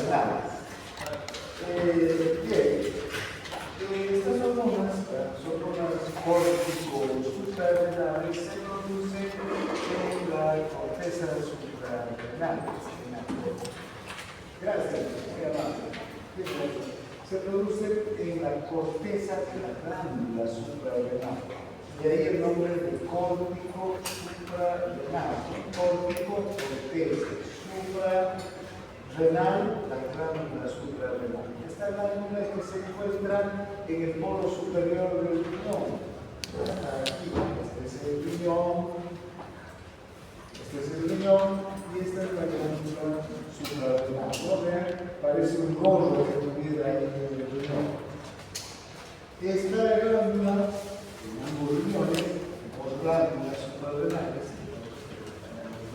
suprarrenales. Bien, estas hormonas córtico-suprarrenales se producen en la corteza suprarrenal. Gracias, muy amable. Se producen en la corteza de la glándula suprarrenal. De ahí el nombre de córtico suprarrenal. Córtico, corteza, suprarrenal, la glándula suprarrenal. Esta glándula es que se encuentra en el polo superior del riñón. Aquí, este es el riñón, y esta es la glándula suprarrenal. ¿No vean? Parece un gorro que tuviera ahí en el riñón. Esta glándula, en ambos riñones, dos glándulas suprarrenales,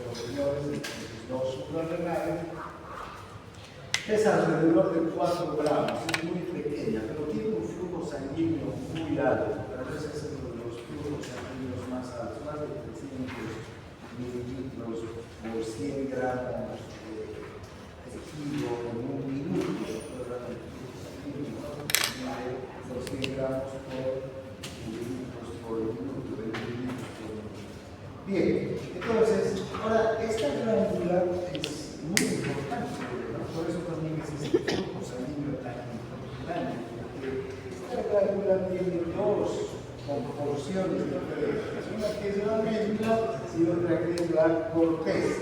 los riñones, dos suprarrenales, pesa alrededor de 4 gramos, es muy pequeña, pero tiene un flujo sanguíneo muy alto. A veces es uno de los flujos sanguíneos más altos, más de 300 mililitros por 100 gramos de tejido en un minuto. Por 100 gramos por mililitros por minuto, 20 mililitros por minuto. Bien, entonces, ahora, esta glándula es muy importante, ¿no? Por eso también es ese flujo sanguíneo tan importante, porque esta glándula tiene dos comporciones diferentes, una que es la médula y otra que es la corteza.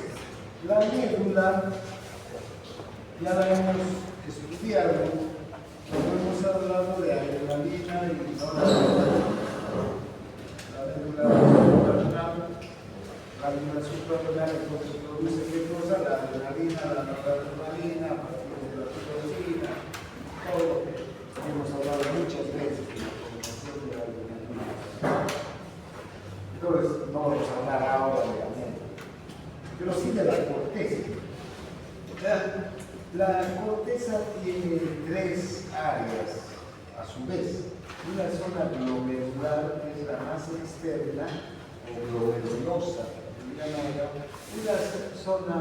La médula ya la hemos estudiado cuando hemos hablado de adrenalina y noradrenalina. La médula suprarrenal entonces produce qué cosa, la adrenalina, la noradrenalina, a partir de la tiroxina, todo lo que hemos hablado muchas veces de la formación de la adrenalina. Entonces no vamos a hablar ahora de la médula, pero sí de la corteza. La corteza tiene 3 áreas a su vez. Una zona glomerular, que es la más externa, o glomerulosa, una zona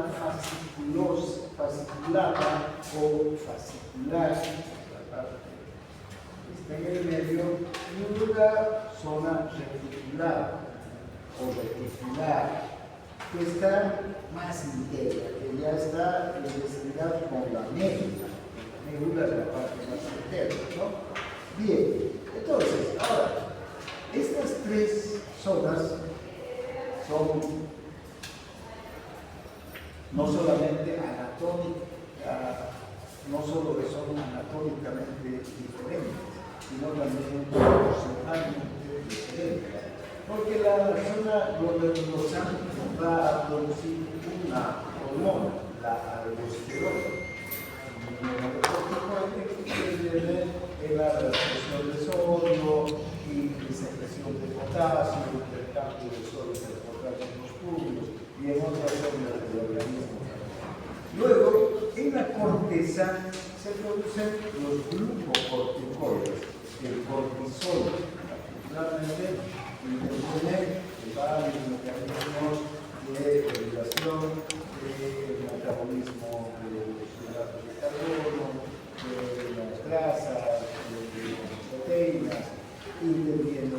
fasciculada o fascicular, la parte que está en el medio, y una zona reticular o reticular, que está más interna, que ya está en vecindad con la médula. La médula es la parte más interna, ¿no? Bien, entonces, ahora, estas 3 zonas son no solamente no solo que son anatómicamente diferentes, sino también funcionalmente diferentes. Porque la zona glomerulosa va a producir una hormona, la aldosterona. El absorción de sodio y secreción de potasio, intercambio de sodio y de potasio en los pulmones y en otras zonas del organismo. Luego, en la corteza se producen los glucocorticoides, el cortisol, particularmente interviene en varios mecanismos de regulación del metabolismo de los hidratos de carbono, de las grasas, de las proteínas, interviene en el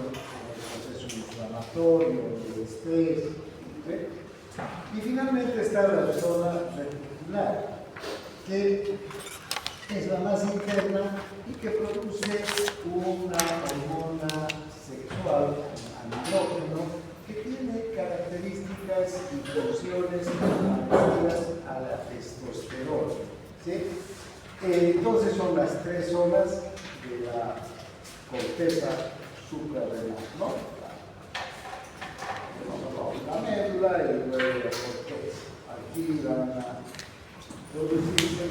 proceso inflamatorio, del estrés. ¿Sí? Y finalmente está la zona reticular, que es la más interna y que produce una hormona sexual, andrógeno, que tiene características y funciones parecidas a la testosterona. ¿Sí? Entonces son las 3 zonas de la corteza suprarrenal, ¿no? La médula y luego la corteza. Aquí van a producirse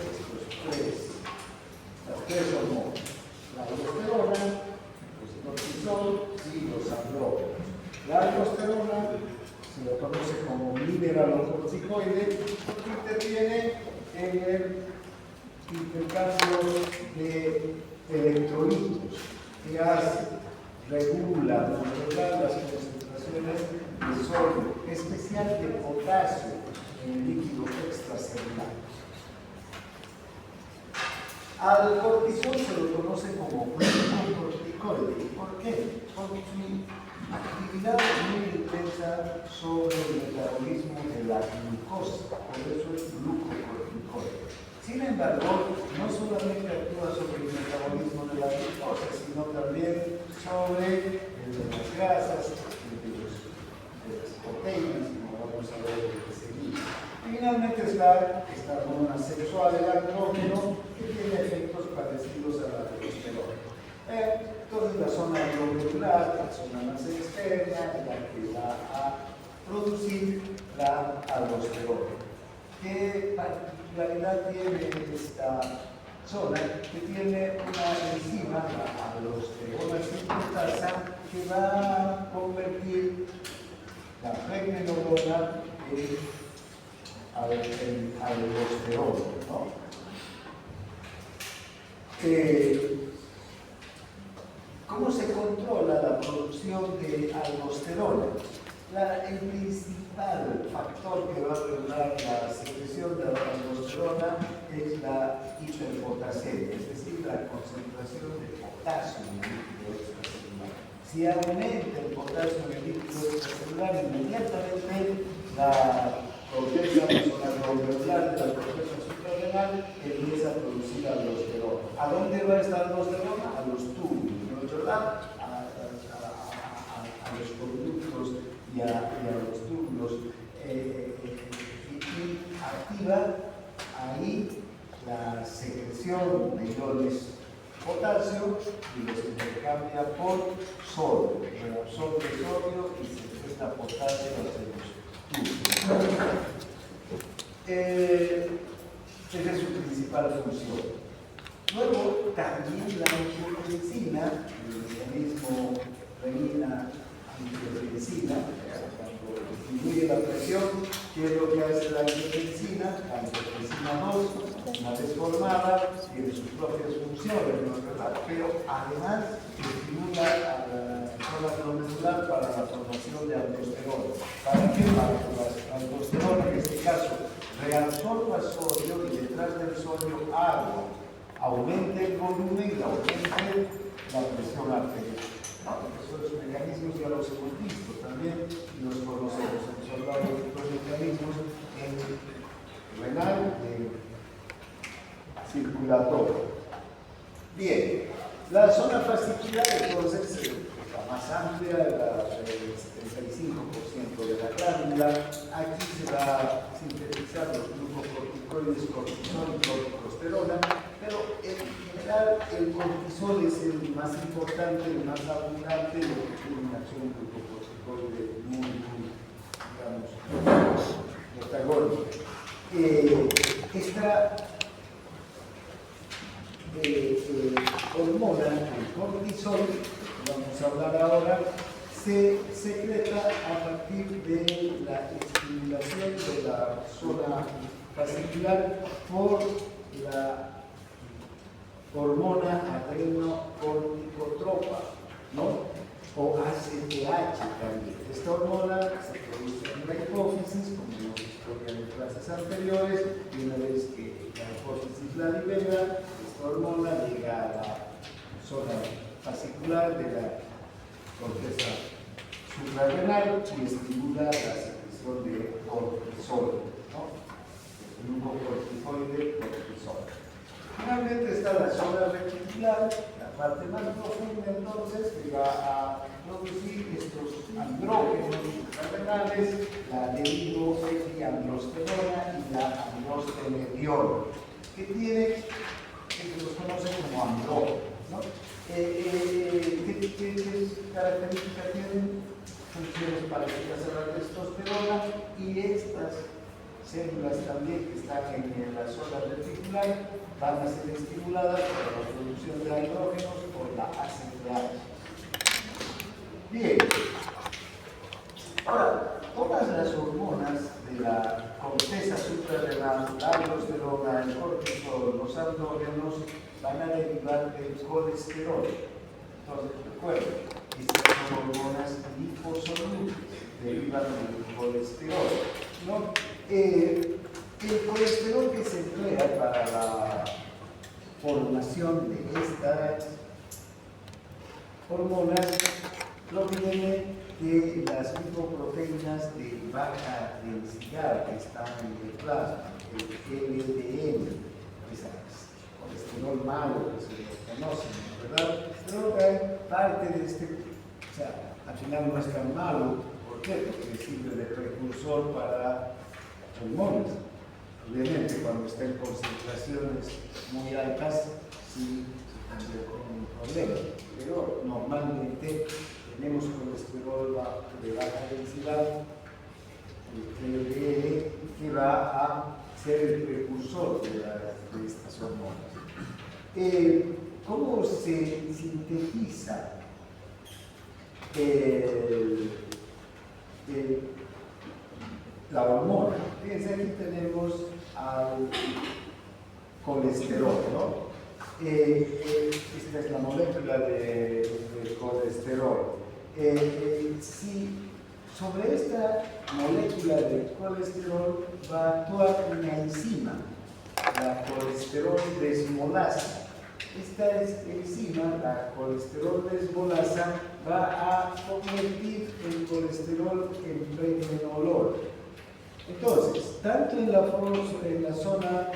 las 3 hormonas: la aldosterona, el cortisol y los andrógenos. La aldosterona se lo conoce como mineralocorticoide porque interviene en el intercambio de electrolitos que hace, regula, controla las concentraciones de sodio, especial de potasio en el líquido extracelular. Al cortisol se lo conoce como glucocorticoide. ¿Por qué? Porque su actividad es muy intensa sobre el metabolismo de la glucosa, por eso es glucocorticoide. Sin embargo, no solamente actúa sobre el metabolismo de la glucosa, sino también sobre el de las grasas, el de las proteínas, como vamos a ver en el segundo. Y finalmente está esta hormona sexual, el andrógeno, que tiene efectos parecidos a la testosterona. Entonces, la zona glomerular, la zona más externa, es la que va a producir la aldosterona. ¿Qué particularidad tiene esta zona? Que tiene una enzima, la aldosterona sintasa, que va a convertir la pregnenolona en aldosterona, ¿no? ¿Cómo se controla la producción de aldosterona? El principal factor que va a regular la secreción de la aldosterona es la hiperpotasemia, es decir, la concentración de potasio en el líquido extracelular. Si aumenta el potasio en el líquido extracelular, inmediatamente la corteza glomerular de la corteza suprarrenal empieza a producir aldosterona. ¿A dónde va esta aldosterona? A los túbulos, ¿verdad? A los conductos y a los túbulos, y activa ahí la secreción de iones potasio y los intercambia por sodio, reabsorbe sodio y secuestra potasio hacia los túbulos. Esa es su principal función. Luego, también la angiotensina, el mecanismo renina-angiotensina, cuando disminuye la presión, ¿qué es lo que hace la angiotensina? La angiotensina 2, una vez formada, tiene sus propias funciones, ¿no es verdad? Pero además estimula a la zona glomerular para la formación de aldosterona. ¿Para qué? Para que la aldosterona, en este caso, reabsorba sodio y detrás del sodio agua, aumente el volumen y aumente la presión arterial. ¿No? Esos mecanismos ya los hemos visto también y los conocemos. Hemos hablado de estos mecanismos en renal y circulatorio. Bien, la zona fascicular entonces es la más amplia, el 75% de la glándula. Aquí se va a sintetizar los glucocorticoides, cortisol y corticosterona, pero en general el cortisol es el más importante, el más abundante, lo que tiene una acción glucocorticoide muy, digamos, protagónica. Esta hormona, el cortisol, vamos a hablar ahora, se secreta a partir de la estimulación de la zona fascicular por la hormona adrenocorticotropa, ¿no? O ACTH también. Esta hormona se produce en la hipófisis, como hemos visto en clases anteriores, y una vez que la hipófisis la libera, esta hormona llega a la zona fascicular de la corteza suprarrenal y estimula la secreción de cortisol, ¿no? Glucocorticoide, cortisol. Finalmente está la zona reticular, la parte más profunda entonces, que va a producir estos andrógenos suprarrenales, la derivoandrosterona y la androstenediol, que se los conoce como andrógenos, ¿no? ¿Qué características tienen? Funciones parecidas a la testosterona, y estas células también que están en la zona reticular van a ser estimuladas por la producción de andrógenos por la ACTH. Bien. Ahora, todas las hormonas de la corteza suprarrenal, la aldosterona, el cortisol, los andrógenos, van a derivar del colesterol. Entonces, recuerden, estas son hormonas liposolubles, derivan del colesterol, ¿no? El colesterol que se emplea para la formación de estas hormonas proviene de las lipoproteínas de baja densidad que están en el plasma, el LDL, colesterol malo que se lo conocen, ¿verdad? Pero parte de este, o sea, al final no es tan malo. ¿Por qué? Porque sirve de precursor para pulmones. Obviamente, cuando está en concentraciones muy altas, sí se convierte en un problema. Pero normalmente tenemos colesterol de baja densidad, el LDL, que va a ser el precursor de estas hormonas. ¿Cómo se sintetiza la hormona? Fíjense, aquí tenemos al colesterol, ¿no? Esta es la molécula de colesterol. Si sobre esta molécula de colesterol va a actuar una enzima, la colesterol desmolasa. Esta enzima, la colesterol desmolasa, va a convertir el colesterol en pregenolol. Entonces, tanto en la zona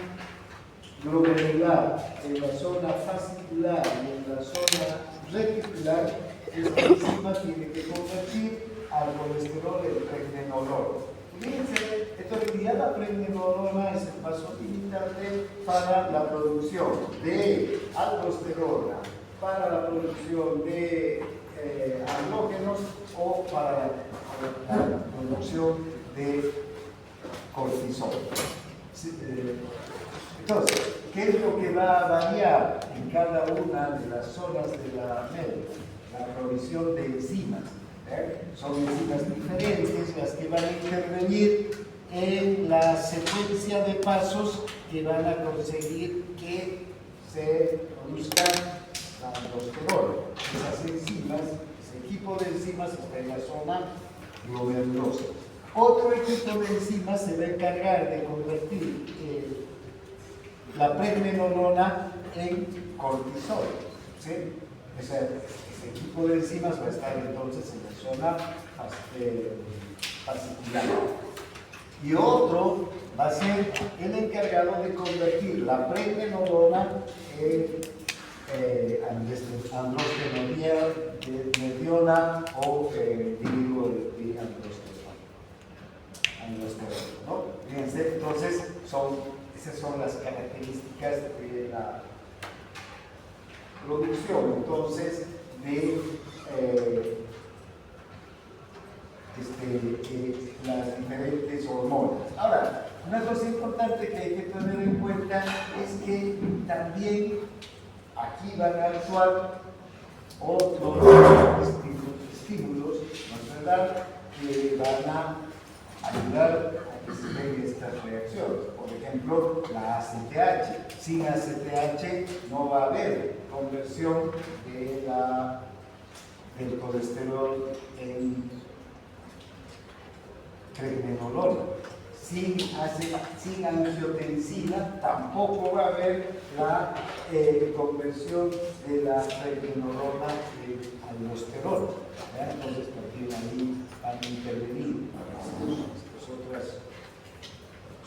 glomerular, en la zona fascicular y en la zona reticular, esta enzima tiene que convertir al colesterol en pregenolol. Fíjense, entonces ya la pregenolona es el paso limitante para la producción de aldosterona, para la producción de andrógenos o para la producción de cortisol. Entonces, ¿qué es lo que va a variar en cada una de las zonas de la médula? La provisión de enzimas. Son enzimas diferentes las que van a intervenir en la secuencia de pasos que van a conseguir que se produzcan la aldosterona. Esas enzimas, ese equipo de enzimas está en la zona glomerulosa. Otro equipo de enzimas se va a encargar de convertir la pregnenolona en cortisol. ¿Sí? Ese equipo de enzimas va a estar entonces en la zona fascicular. Y otro va a ser el encargado de convertir la pregnenolona en androstenediona o androsterona, ¿no? Fíjense, entonces esas son las características de la producción, entonces, de las diferentes hormonas. Ahora, una cosa importante que hay que tener en cuenta es que también aquí van a actuar otros estímulos, ¿no es verdad?, que van a ayudar a que se den estas reacciones. Por ejemplo, la ACTH. Sin ACTH no va a haber conversión del colesterol en pregnenolona. Sin angiotensina tampoco va a haber la conversión de la pregnenolona en aldosterona. Entonces, también ahí van a intervenir estas otras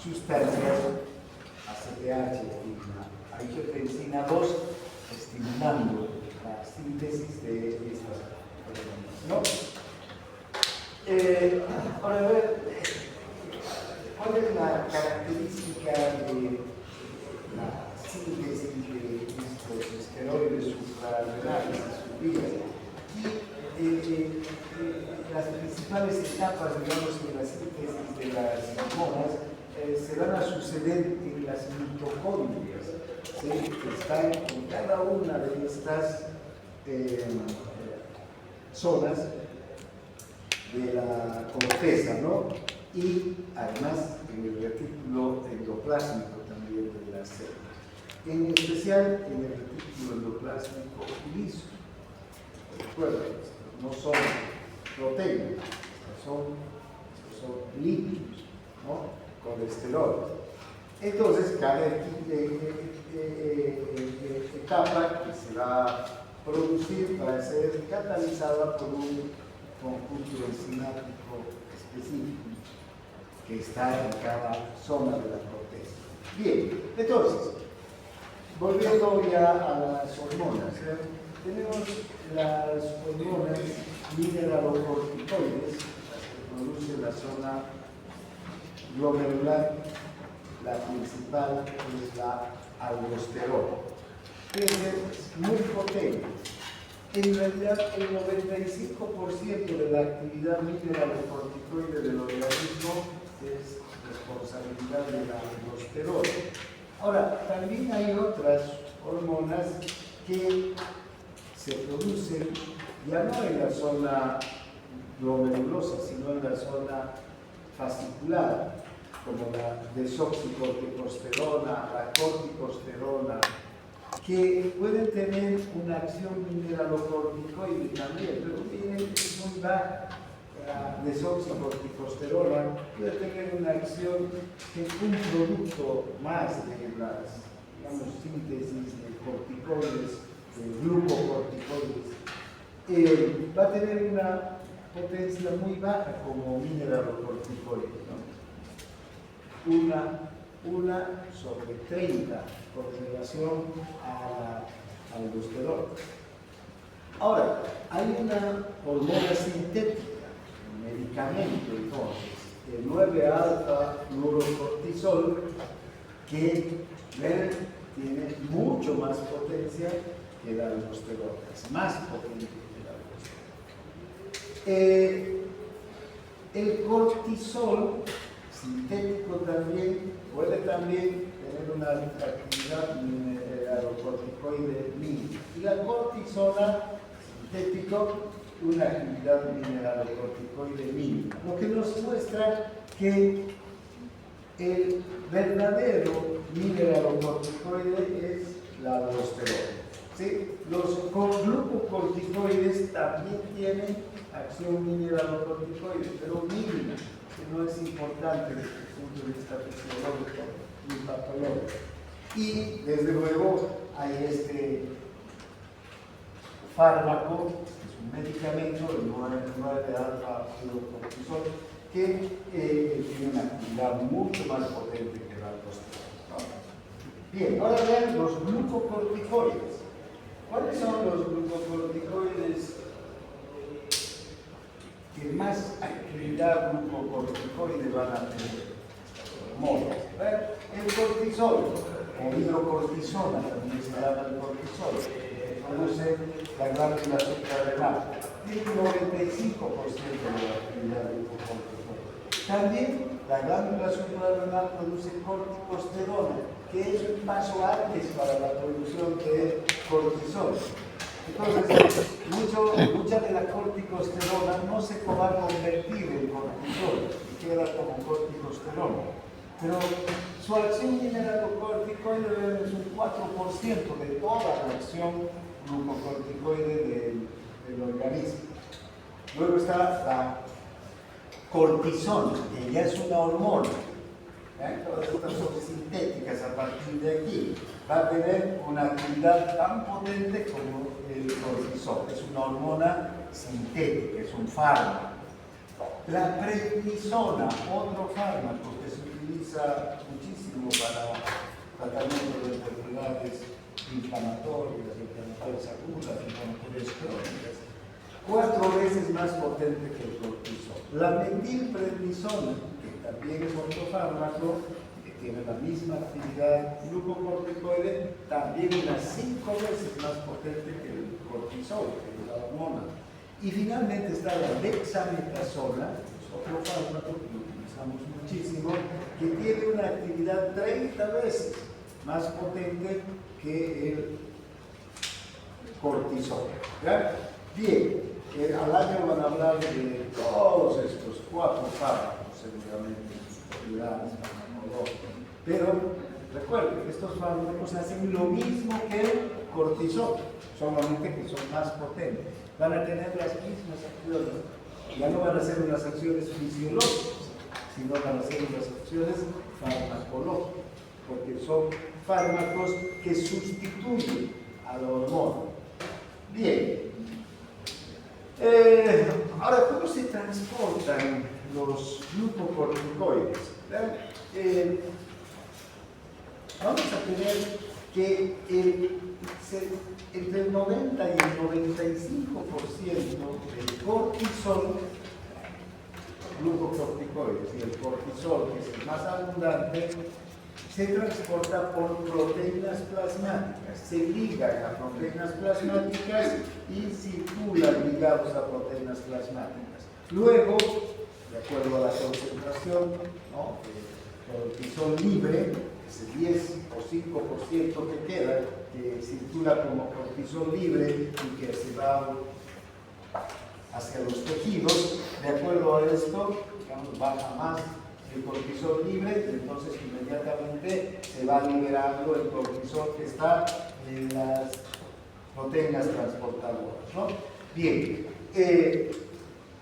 sustancias, ACTH y la angiotensina 2, estimulando la síntesis de estas hormonas, ¿no? Ahora, a ver, ¿cuál es la característica de la síntesis de estos esteroides suprarrenales y subidas? Y las principales etapas, digamos, de la síntesis de las hormonas se van a suceder en las mitocondrias, ¿sí?, que están en cada una de estas zonas de la corteza, ¿no? Y además en el retículo endoplásmico también de las células, en especial en el retículo endoplásmico liso. Recuerden, no son proteínas, son lípidos, ¿no?, colesterol. Entonces, cada etapa que se va a producir para ser catalizada por un conjunto enzimático específico que está en cada zona de la corteza. Bien, entonces, volviendo ya a las hormonas, tenemos las hormonas mineralocorticoides, las que produce la zona glomerular. La principal es la aldosterona, que es muy potente. En realidad, el 95% de la actividad mineralocorticoide del organismo es responsabilidad de la aldosterona. Ahora, también hay otras hormonas que se producen ya no en la zona glomerulosa, sino en la zona fascicular, como la desoxicorticosterona, la corticosterona, que pueden tener una acción mineralocorticoide también, pero miren, es muy baja. La desoxicorticosterona puede tener una acción que es un producto más de las, digamos, síntesis de corticoides, de glucocorticoides. Va a tener una potencia muy baja como mineralocorticoide, ¿no? Una sobre 30 con relación a la aldosterona. Ahora, hay una hormona sintética, un medicamento entonces, el 9-alfa fluorocortisol, que tiene mucho más potencia que la aldosterona, es más potente que la aldosterona. El cortisol sintético también puede también tener una actividad mineralocorticoide mínima. Y la cortisona sintético, una actividad mineralocorticoide mínima. Lo que nos muestra que el verdadero mineralocorticoide es la aldosterona. ¿Sí? Los glucocorticoides también tienen acción mineralocorticoide, pero mínima, que no es importante desde el punto de vista fisiológico ni patológico. Y desde luego hay este fármaco, que es un medicamento, el 9-alfa fluorocortisol, que tiene una actividad mucho más potente que la aldosterona, ¿no? Bien, ahora vean los glucocorticoides. ¿Cuáles son los glucocorticoides que más actividad glucocorticoide van a tener? Hormonas. El cortisol, o hidrocortisona, también se llama el cortisol, que produce la glándula suprarrenal. Tiene un 95% de la actividad glucocorticoide. También la glándula suprarrenal produce corticosterona, que es un paso antes para la producción de cortisol. Entonces, mucha de la corticosterona no se va a convertir en cortisol, queda como corticosterona. Pero su acción mineralocorticoide es un 4% de toda la acción glucocorticoide del organismo. Luego está la cortisona, que ya es una hormona. Todas estas son sintéticas a partir de aquí. Va a tener una actividad tan potente como el cortisol. Es una hormona sintética, es un fármaco. La prednisona, otro fármaco que se utiliza muchísimo para tratamiento de enfermedades inflamatorias agudas, inflamatorias crónicas, 4 veces más potente que el cortisol. La metilprednisona, que también es otro fármaco, que tiene la misma actividad glucocorticoide, también unas 5 veces más potente que el cortisol, que es la hormona. Y finalmente está la dexametasona, que es otro fármaco que utilizamos muchísimo, que tiene una actividad 30 veces más potente que el cortisol. ¿Ya? Bien, al año van a hablar de todos estos 4 fármacos, seguramente, populares, farmacológicos. Pero recuerden que estos fármacos hacen lo mismo que el cortisol, solamente que son más potentes. Van a tener las mismas acciones. Ya no van a ser unas acciones fisiológicas, sino van a ser unas acciones farmacológicas, porque son fármacos que sustituyen a la hormona. Bien. Ahora, ¿cómo se transportan los glucocorticoides? Vamos a tener que entre el 90 y el 95% del cortisol, glucocorticoides, y el cortisol, que es el más abundante, se transporta por proteínas plasmáticas, se ligan a proteínas plasmáticas y circulan ligados a proteínas plasmáticas. Luego, de acuerdo a la concentración, ¿no?, de cortisol libre, ese 10 o 5% que queda, que circula como cortisol libre y que se va hacia los tejidos, de acuerdo a esto, digamos, baja más el cortisol libre, y entonces inmediatamente se va liberando el cortisol que está en las proteínas transportadoras, ¿no? Bien,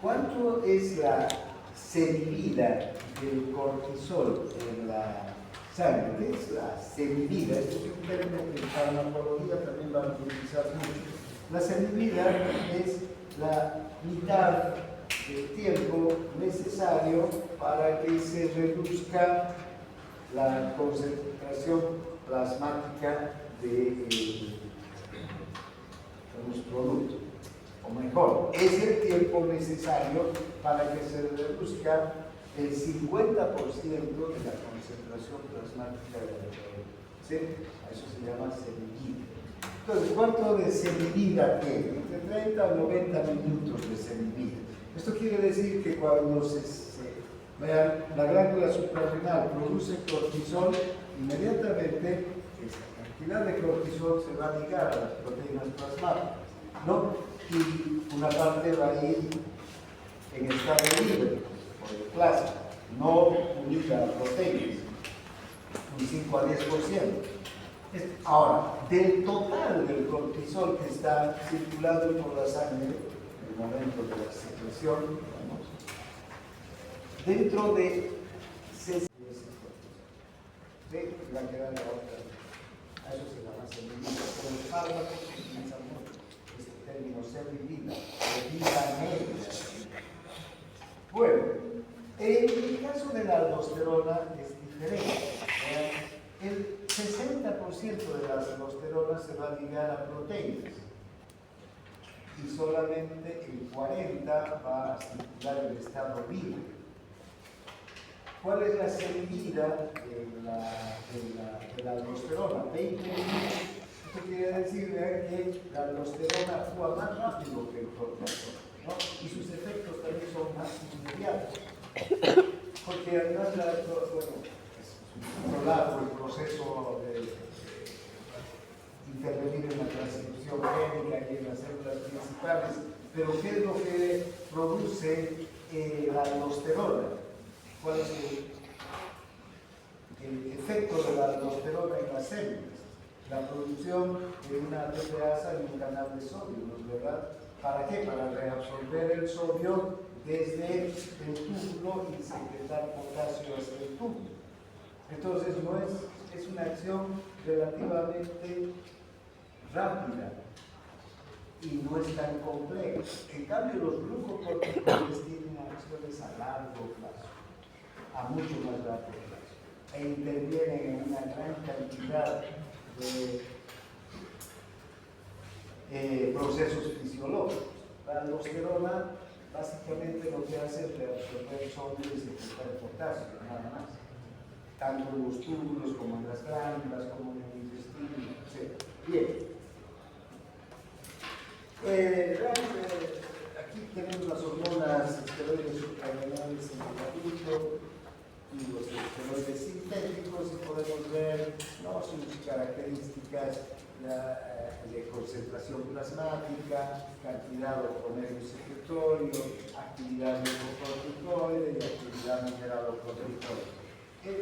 ¿cuánto es la semivida del cortisol en la sangre? ¿Qué es la semivida? Este es un término que en farmacología también van a utilizar mucho. La semivida es la mitad del tiempo necesario para que se reduzca la concentración plasmática de los productos. O mejor, es el tiempo necesario para que se reduzca el 50% de la concentración plasmática del producto. ¿Sí? A eso se llama semivida. Entonces, ¿cuánto de semivida tiene? Entre 30 a 90 minutos de semivida. Esto quiere decir que cuando la glándula suprarrenal produce cortisol, inmediatamente esa cantidad de cortisol se va a ligar a las proteínas plasmáticas, ¿no? Y una parte va a ir en estado libre por el plasma, no unida a proteínas, un 5 a 10%. Ahora, del total del cortisol que está circulando por la sangre en el momento de la secreción, digamos, dentro de 6 va a quedar la otra. A eso se llama semivida. Pero los fármacos utilizan mucho este término semivida, de vida media. Bueno, en el caso de la aldosterona es diferente. El 60% de la aldosterona se va a ligar a proteínas y solamente el 40% va a circular en estado libre. ¿Cuál es la semivida de la aldosterona? 20 minutos. Esto quiere decir que la aldosterona actúa más rápido que el cortisol, ¿no? Y sus efectos también son más inmediatos. Porque además controlar el proceso de intervenir en la transcripción génica y en las células principales, pero ¿qué es lo que produce la aldosterona? ¿Cuál es el efecto de la aldosterona en las células? La producción de una ATPasa y un canal de sodio, ¿no es verdad? ¿Para qué? Para reabsorber el sodio desde el túbulo y secretar potasio hacia el túbulo. Entonces, es una acción relativamente rápida y no es tan compleja. En cambio, los glucocorticoides tienen acciones a largo plazo, a mucho más largo plazo, e intervienen en una gran cantidad de procesos fisiológicos. La aldosterona básicamente lo que hace es reabsorber sodio y secretar potasio, nada más. Tanto en los túbulos como en las glándulas, como en el intestino, etc. Bien. Aquí tenemos las hormonas esteroides suprarrenales en el adulto y los esteroides sintéticos, y podemos ver, ¿no?, sus características de concentración plasmática, cantidad de promedio secretorio, actividad glucocorticoide y actividad mineralocorticoide.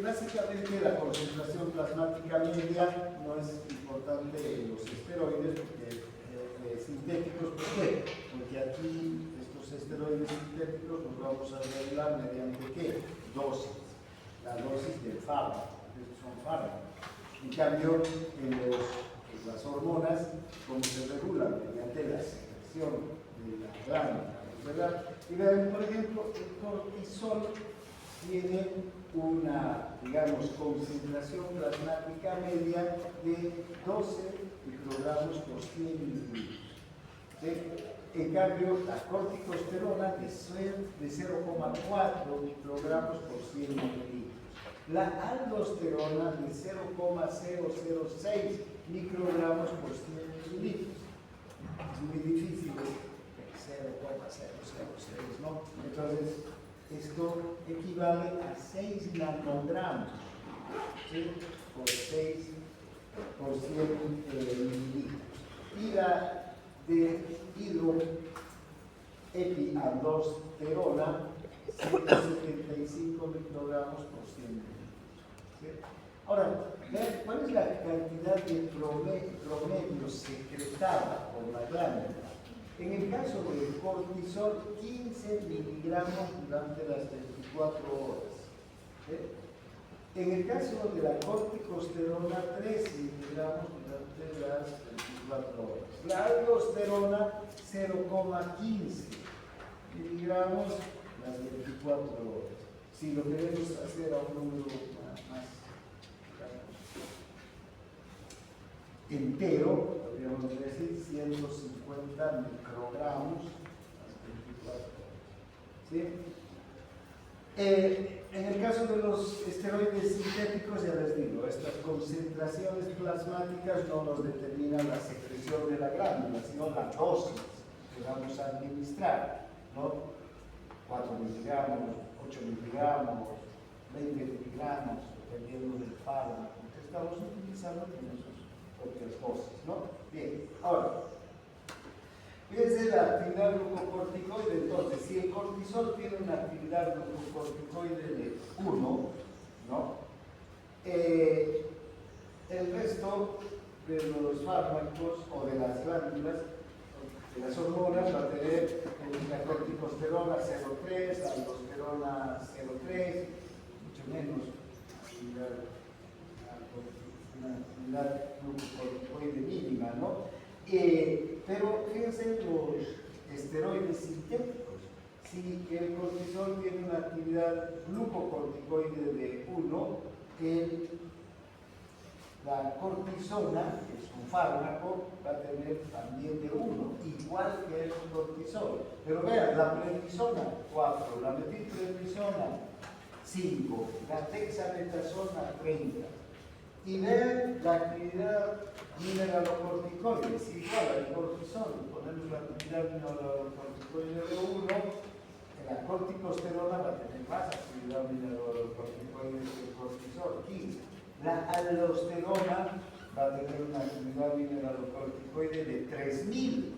Básicamente la concentración plasmática media no es importante en los esteroides sintéticos. ¿Por qué? Porque aquí estos esteroides sintéticos los vamos a regular mediante ¿qué? Dosis. La dosis del fármaco. Estos son fármacos. En cambio, en las hormonas ¿verdad? Y vean, por ejemplo, el cortisol tiene una, digamos, concentración plasmática media de 12 microgramos por 100 mililitros. ¿Sí? En cambio, la corticosterona es de 0,4 microgramos por 100 mililitros. La aldosterona de 0,006 microgramos por 100 mililitros. Es muy difícil, 0,006, ¿no? Entonces, esto equivale a 6 nanogramos, ¿sí? Por 6 por 100 mililitros. Y la de hidroepialdosterona, 175 microgramos por 100 mililitros. ¿Sí? Ahora, vean cuál es la cantidad de promedio secretada por la glándula. En el caso del cortisol, 15 miligramos durante las 24 horas. ¿Sí? En el caso de la corticosterona, 13 miligramos durante las 24 horas. La aldosterona, 0,15 miligramos las 24 horas. Si lo queremos hacer a un número más entero, podríamos decir 150 microgramos las 24 horas. ¿Sí? En el caso de los esteroides sintéticos, ya les digo, estas concentraciones plasmáticas no nos determinan la secreción de la glándula, sino la dosis que vamos a administrar, ¿no? 4 miligramos, 8 miligramos, 20 miligramos, dependiendo del fármaco que estamos utilizando, tiene sus propias dosis, ¿no? Bien, ahora, fíjense la actividad glucocorticoide. Entonces, si el cortisol tiene una actividad glucocorticoide de 1, ¿no? El resto de los fármacos o de las glándulas, de las hormonas, va a tener la corticosterona 0,3, la aldosterona 0,3, mucho menos una actividad glucocorticoide mínima, ¿no? Pero fíjense los esteroides sintéticos. Si el cortisol tiene una actividad glucocorticoide de 1, la cortisona, que es un fármaco, va a tener también de 1, igual que el cortisol. Pero vean, la prednisona 4, la metilprednisona 5, la dexametasona 30. Y vean la actividad mineralocorticoide, es igual al cortisol. Ponemos la actividad mineralocorticoide de 1, la corticosterona va a tener más actividad mineralocorticoide que el cortisol, 15. La aldosterona va a tener una actividad mineralocorticoide de 3000,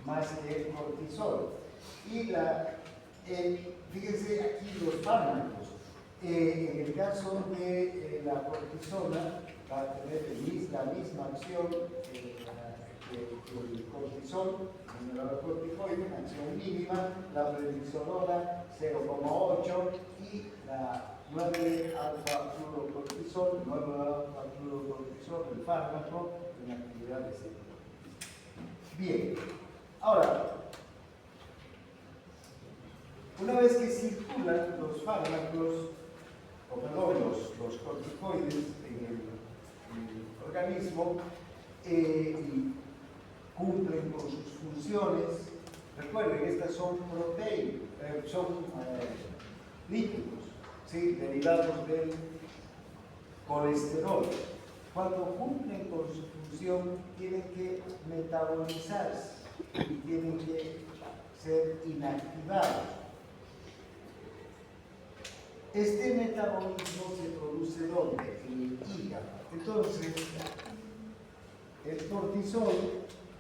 más que el cortisol. Y fíjense aquí los fármacos. En el caso de la cortisona, va a tener la misma acción que el cortisol, mineralocorticoide, una acción mínima, la prednisolona 0,8 y la 9-alfa-fluorocortisol, el fármaco, en actividad de 0. Bien, ahora, una vez que circulan los fármacos, los corticoides en el organismo y cumplen con sus funciones, recuerden, estas son proteínas, son lípidos, ¿sí? Derivados del colesterol. Cuando cumplen con su función, tienen que metabolizarse y tienen que ser inactivados. Este metabolismo se produce ¿dónde? En el hígado. Entonces, el cortisol,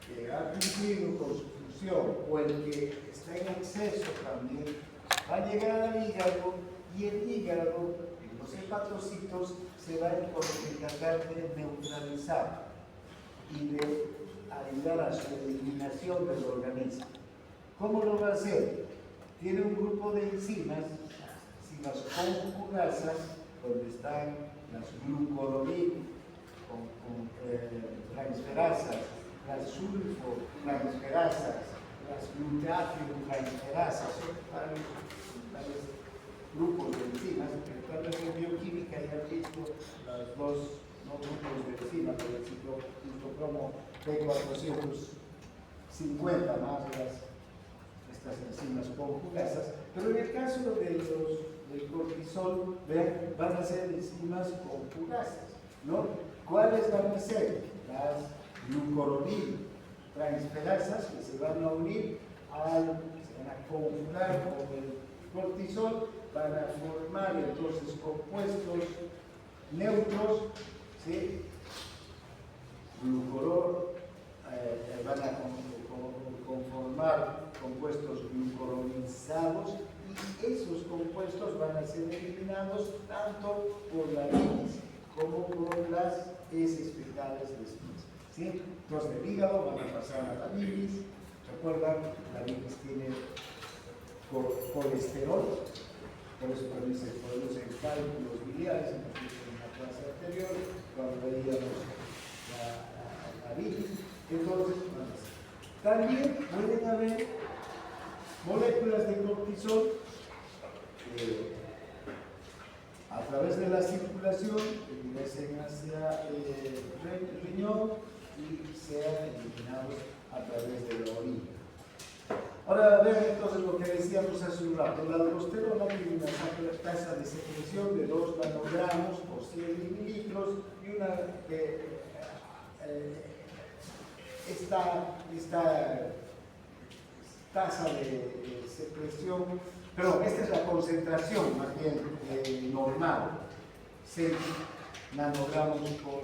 que ha cumplido con su función, o el que está en exceso también, va a llegar al hígado, y el hígado, en los hepatocitos, se va a encargar de neutralizar y de ayudar a su eliminación del organismo. ¿Cómo lo va a hacer? Tiene un grupo de enzimas, las conjugasas, donde están las glucorodin, transferasas, las sulfotransferasas, las gluteáceas, transferasas, son varios grupos de enzimas, que tal vez en bioquímica ya han visto los dos grupos de enzimas, el ciclocromo P450 más estas enzimas conjugasas, pero en el caso del cortisol, vean, van a ser enzimas conjugasas, ¿no? ¿Cuáles van a ser? Las glucoronil transferasas que se van a unir se van a conjugar con el cortisol, van a formar entonces compuestos neutros, ¿sí? Van a conformar compuestos glucoronizados y esos compuestos van a ser eliminados tanto por la bilis como por las heces fecales después, ¿sí? Entonces del hígado van a pasar a la bilis. Recuerdan, la bilis tiene colesterol, por eso también se producen cálculos biliares en la clase anterior, cuando veíamos la bilis. Entonces, también pueden haber moléculas de cortisol a través de la circulación que ingresen hacia el riñón y sean eliminados a través de la orina. Ahora vean entonces lo que decíamos hace un rato. La aldosterona tiene una tasa de secreción de 2 nanogramos por 100 mililitros y una esta tasa de secreción, perdón, esta es la concentración más bien normal, 6 nanogramos por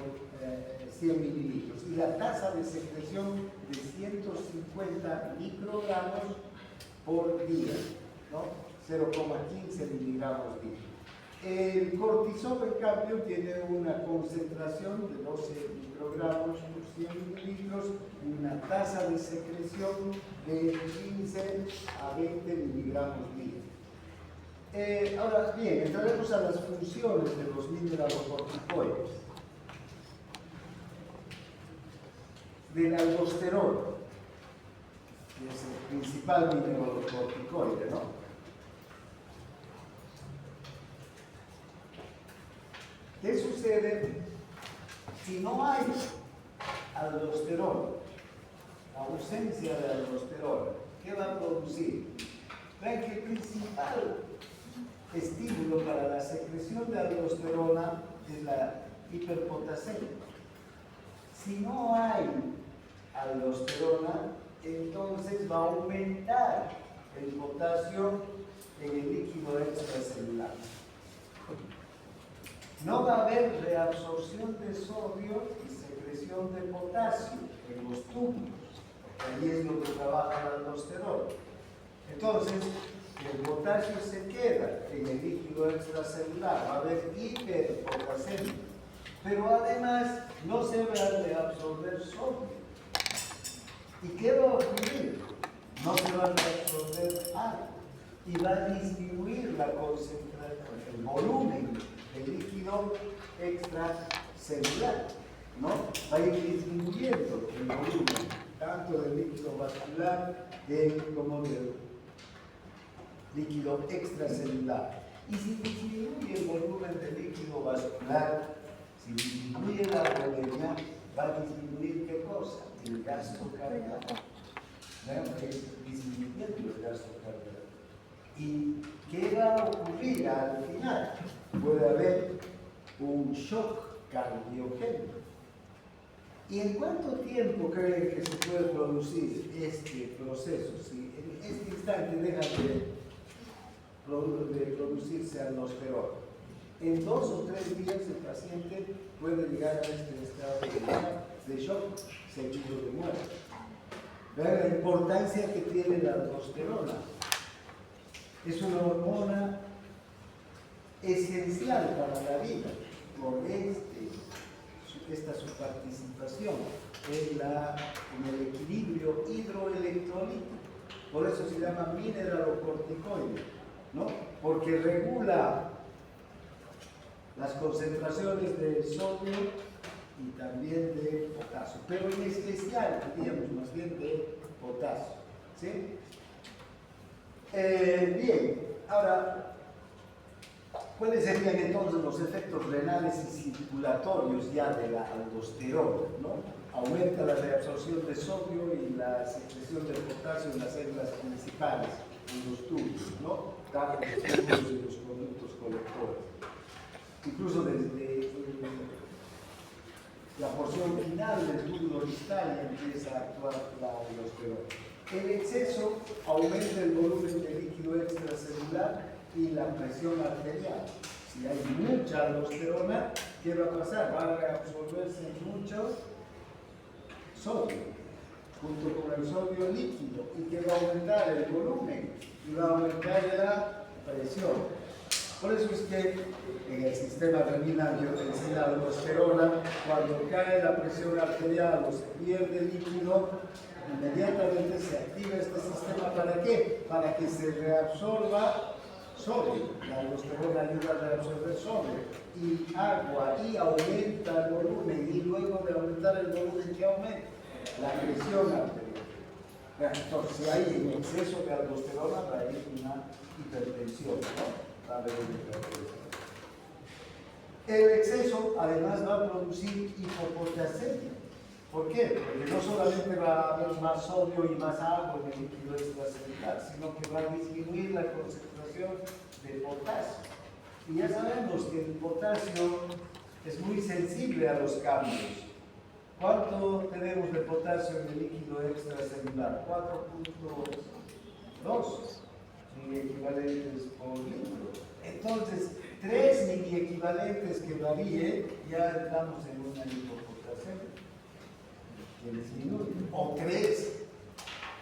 100 mililitros, y la tasa de secreción de 150 microgramos por día, ¿no? 0,15 miligramos día. El cortisol, en cambio, tiene una concentración de 12 microgramos por 100 mililitros y una tasa de secreción de 15 a 20 miligramos día. Ahora bien, entraremos a las funciones de los mineralocorticoides. Del aldosterona, que es el principal mineralocorticoide, ¿no? ¿Qué sucede si no hay aldosterona? La ausencia de aldosterona, ¿qué va a producir? Vean que el principal estímulo para la secreción de aldosterona es la hiperpotasemia. Si no hay aldosterona, entonces va a aumentar el potasio en el líquido extracelular. No va a haber reabsorción de sodio y secreción de potasio en los túbulos, porque ahí es donde trabaja la aldosterona. Entonces, el potasio se queda en el líquido extracelular, va a haber hiperpotasemia, pero además no se va a reabsorber sodio. ¿Y qué va a ocurrir? No se va a reabsorber agua y va a disminuir la concentración, el volumen del líquido extracelular, ¿no? Va a ir disminuyendo el volumen, tanto del líquido vascular como del líquido extracelular. Y si disminuye el volumen del líquido vascular, si disminuye la volemia, va a disminuir ¿qué cosa? El gasto cardíaco. Va a ir disminuyendo el gasto cardíaco. ¿Y qué va a ocurrir al final? Puede haber un shock cardiogénico. ¿Y en cuánto tiempo creen que se puede producir este proceso? Si en este instante deja de producirse aldosterona, en 2 o 3 días el paciente puede llegar a este estado de shock seguido de muerte. Vean la importancia que tiene la aldosterona. Es una hormona esencial para la vida por esta su participación en el equilibrio hidroelectrolítico. Por eso se llama mineralocorticoide, ¿no? Porque regula las concentraciones de sodio y también de potasio, pero en especial, diríamos más bien, de potasio. ¿Sí? Bien, ahora, ¿cuáles serían entonces los efectos renales y circulatorios ya de la aldosterona? ¿No? Aumenta la reabsorción de sodio y la secreción de potasio en las células principales, en los tubos, ¿no? Tanto los tubos y los conductos colectores. Incluso desde la porción final del túbulo distal empieza a actuar la aldosterona. El exceso aumenta el volumen de líquido extracelular y la presión arterial. Si hay mucha aldosterona, ¿qué va a pasar? Va a reabsorberse mucho sodio, junto con el sodio líquido, y que va a aumentar el volumen y va a aumentar la presión. Por eso es que en el sistema renina angiotensina aldosterona, cuando cae la presión arterial o se pierde líquido, inmediatamente se activa este sistema. ¿Para qué? Para que se reabsorba sodio. La aldosterona ayuda a reabsorber sodio y agua y aumenta el volumen, y luego de aumentar el volumen, ¿qué aumenta? La presión arterial. Entonces, si hay exceso de aldosterona, va a haber una hipertensión, ¿no? Va a haber una hipertensión. El exceso además va a producir hipopotasemia. ¿Por qué? Porque no solamente va a haber más sodio y más agua en el líquido extracelular, sino que va a disminuir la concentración de potasio. Y ya sabemos que el potasio es muy sensible a los cambios. ¿Cuánto tenemos de potasio en el líquido extracelular? 4.2 miliequivalentes por litro. Entonces, 3 miliequivalentes que varíe, ya estamos en una hipopotasemia que disminuye. O 3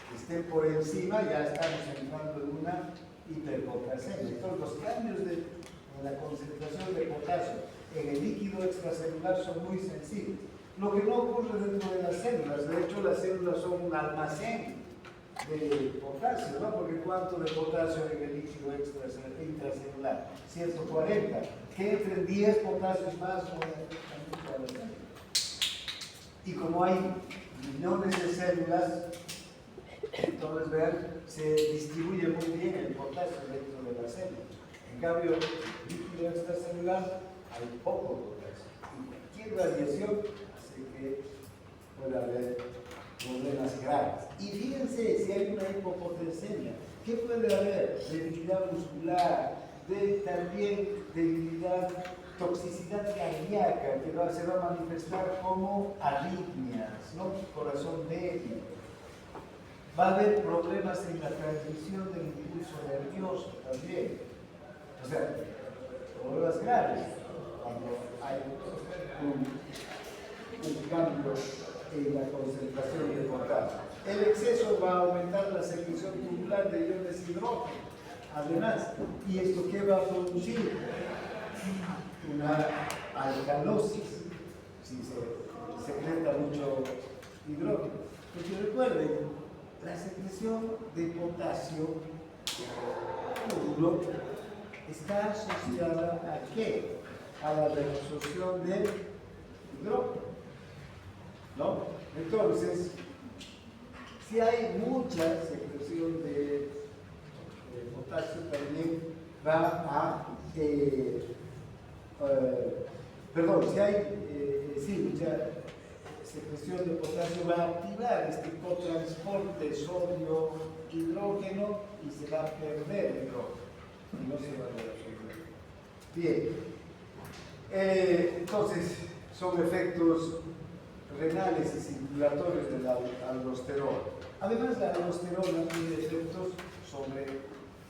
que estén por encima, ya estamos entrando en una hiperpotasemia. Entonces, los cambios en la concentración de potasio en el líquido extracelular son muy sensibles. Lo que no ocurre dentro de las células. De hecho, las células son un almacén de potasio, ¿no? Porque ¿cuánto de potasio en el líquido intracelular? 140. Que entren 10 potasios más o menos. Y como hay millones de células, entonces vean, se distribuye muy bien el potasio dentro de la célula. En cambio, en el líquido extracelular hay poco potasio. Y cualquier variación hace que pueda haber problemas graves. Y fíjense, si hay una hipopotasemia, ¿qué puede haber? Debilidad muscular, también debilidad, toxicidad cardíaca, que se va a manifestar como arritmias, ¿no? Corazón débil. Va a haber problemas en la transmisión del impulso nervioso también. O sea, problemas graves cuando hay un cambio en la concentración de potasio. El exceso va a aumentar la secreción tubular de iones hidrógeno. Además, ¿y esto qué va a producir? Una alcalosis, si se secreta mucho hidrógeno. Porque recuerden, la secreción de potasio puro está asociada ¿a qué? A la reabsorción de hidrógeno, ¿no? Entonces, si hay mucha secreción de potasio, también va a si hay mucha secreción de potasio, va a activar este cotransporte sodio-hidrógeno y se va a perder el hidrógeno. Y no se va a reabsorber. Bien. Entonces, son efectos renales y circulatorios de la aldosterona. Además, la aldosterona tiene efectos sobre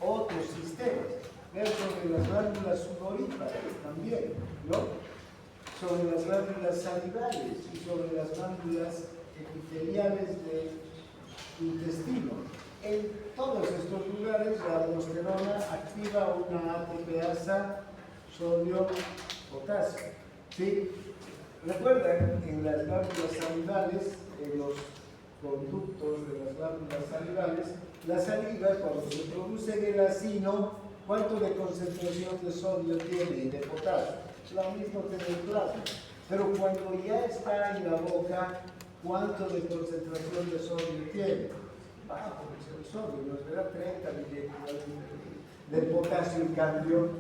otros sistemas. Vean, sobre las glándulas sudoríparas también, ¿no? Sobre las glándulas salivales y sobre las glándulas epiteliales del intestino. En todos estos lugares la aldosterona activa una ATPasa sodio-potasio. ¿Sí? Recuerdan, en las glándulas salivales, en los conductos de las glándulas salivales, la saliva, cuando se produce en el acino, ¿cuánto de concentración de sodio tiene y de potasio? Lo mismo que en el plasma. Pero cuando ya está en la boca, ¿cuánto de concentración de sodio tiene? bajo el sodio, nos dará 30 miliequivalentes del potasio, en cambio,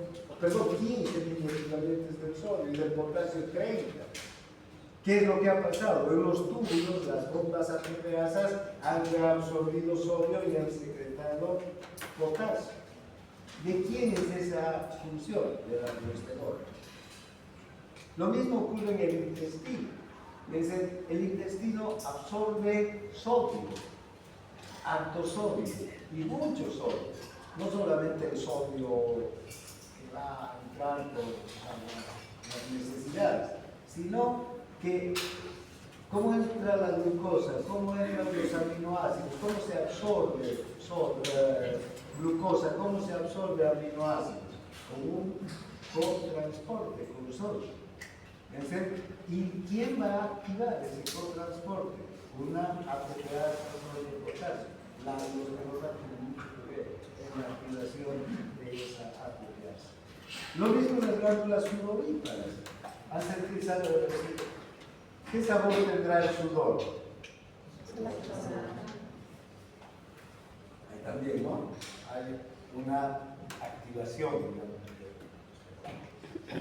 perdón, 15 miliequivalentes del sodio y del potasio 30. ¿Qué es lo que ha pasado? En los túbulos, las bombas ATPasas han reabsorbido sodio y han secretado potasio. ¿De quién es esa función? De la aldosterona. Lo mismo ocurre en el intestino. Es decir, el intestino absorbe sodio, alto sodio y mucho sodio. No solamente el sodio que va entrando a las necesidades, sino que cómo entra la glucosa, cómo entran los aminoácidos, cómo se absorbe glucosa, cómo se absorbe aminoácidos, con un cotransporte, con sodio. ¿Y quién va a activar ese cotransporte? Una ATPasa sodio potasio. La aldosterona tiene mucho que ver en la activación de esa ATPasa. Lo mismo en las glándulas sudoríparas. ¿Qué sabor tendrá el sudor? Ahí también, ¿no? Hay una activación, digamos,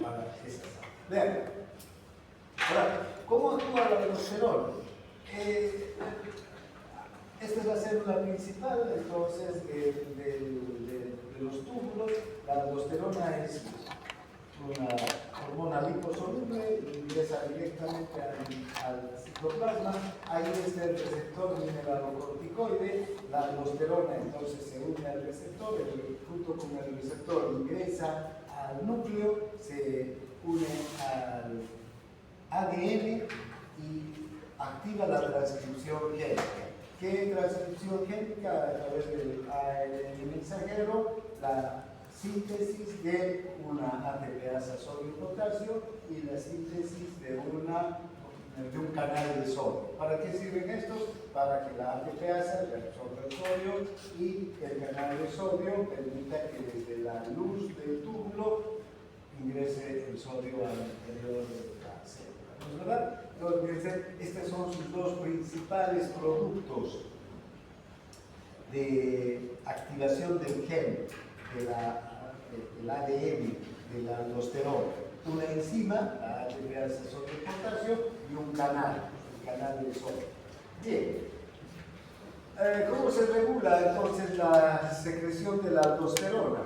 para esa sabor. Vean. Ahora, ¿cómo actúa la aldosterona? Esta es la célula principal, entonces, de los túbulos. La aldosterona es una hormona liposoluble, ingresa directamente al citoplasma. Ahí está el receptor mineralocorticoide. La aldosterona entonces se une al receptor, junto con el receptor ingresa al núcleo, se une al ADN y activa la transcripción génica. ¿Qué transcripción génica? A través del ARN mensajero, la síntesis de una ATPasa sodio-potasio y la síntesis de un canal de sodio. ¿Para qué sirven estos? Para que la ATPasa reabsorba el sodio y el canal de sodio permita que desde la luz del túbulo ingrese el sodio al interior de la célula. ¿No es verdad? Entonces, estos son sus dos principales productos de activación del gen, del ADN, de la aldosterona. Una enzima, la ATPasa sodio-potasio, y un canal, el canal de sodio. Bien. ¿Cómo se regula entonces la secreción de la aldosterona?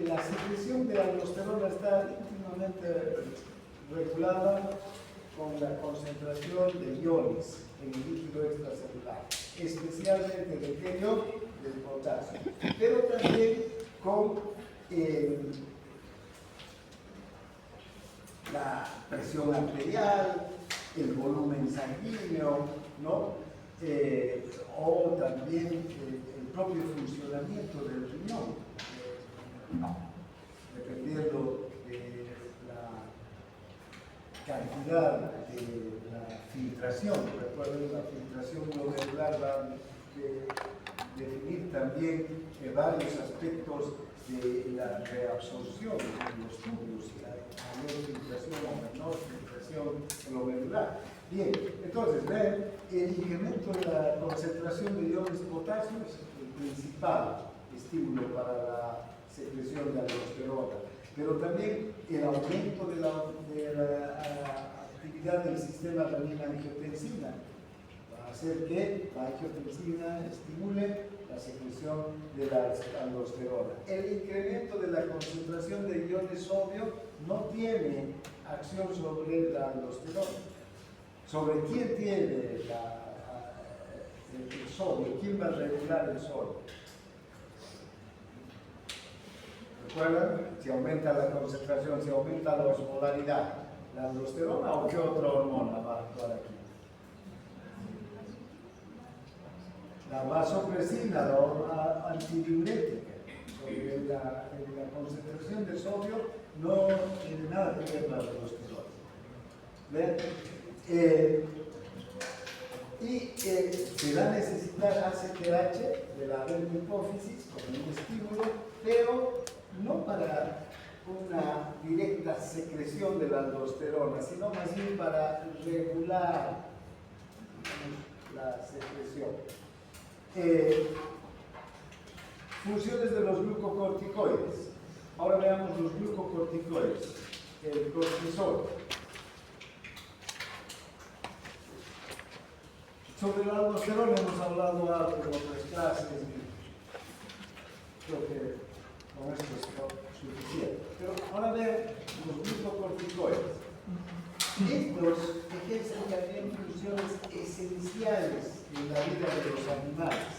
La secreción de aldosterona está íntimamente regulada con la concentración de iones en el líquido extracelular, especialmente del helio, del potasio, pero también con la presión arterial, el volumen sanguíneo, ¿no? O también el propio funcionamiento del riñón, dependiendo de la cantidad de la filtración. Recuerden, la filtración glomerular va a definir también varios aspectos de la reabsorción en los túbulos, si hay mayor filtración o menor filtración glomerular. Bien, entonces, ven, el incremento de la concentración de iones de potasio es el principal estímulo para la secreción de aldosterona, pero también el aumento de la actividad del sistema renina-angiotensina va a hacer que la angiotensina estimule la secreción de la aldosterona. El incremento de la concentración de iones sodio no tiene acción sobre la aldosterona. ¿Sobre quién tiene el sodio? ¿Quién va a regular el sodio? ¿Recuerdan? Si aumenta la concentración, si aumenta la osmolaridad, ¿la aldosterona o qué otra hormona va a actuar aquí? La vasopresina, la antidiurética. Sobre la concentración de sodio no tiene nada que ver con la aldosterona. ¿Ven? Se va a necesitar ACTH de la hipófisis como un estímulo, pero no para una directa secreción de la aldosterona, sino más bien para regular la secreción. Funciones de los glucocorticoides. Ahora veamos los glucocorticoides. El cortisol. Sobre la aldosterona hemos hablado algo en otras clases. Creo que con esto es suficiente. Pero ahora vean los glucocorticoides. Estos ejercen también funciones esenciales en la vida de los animales.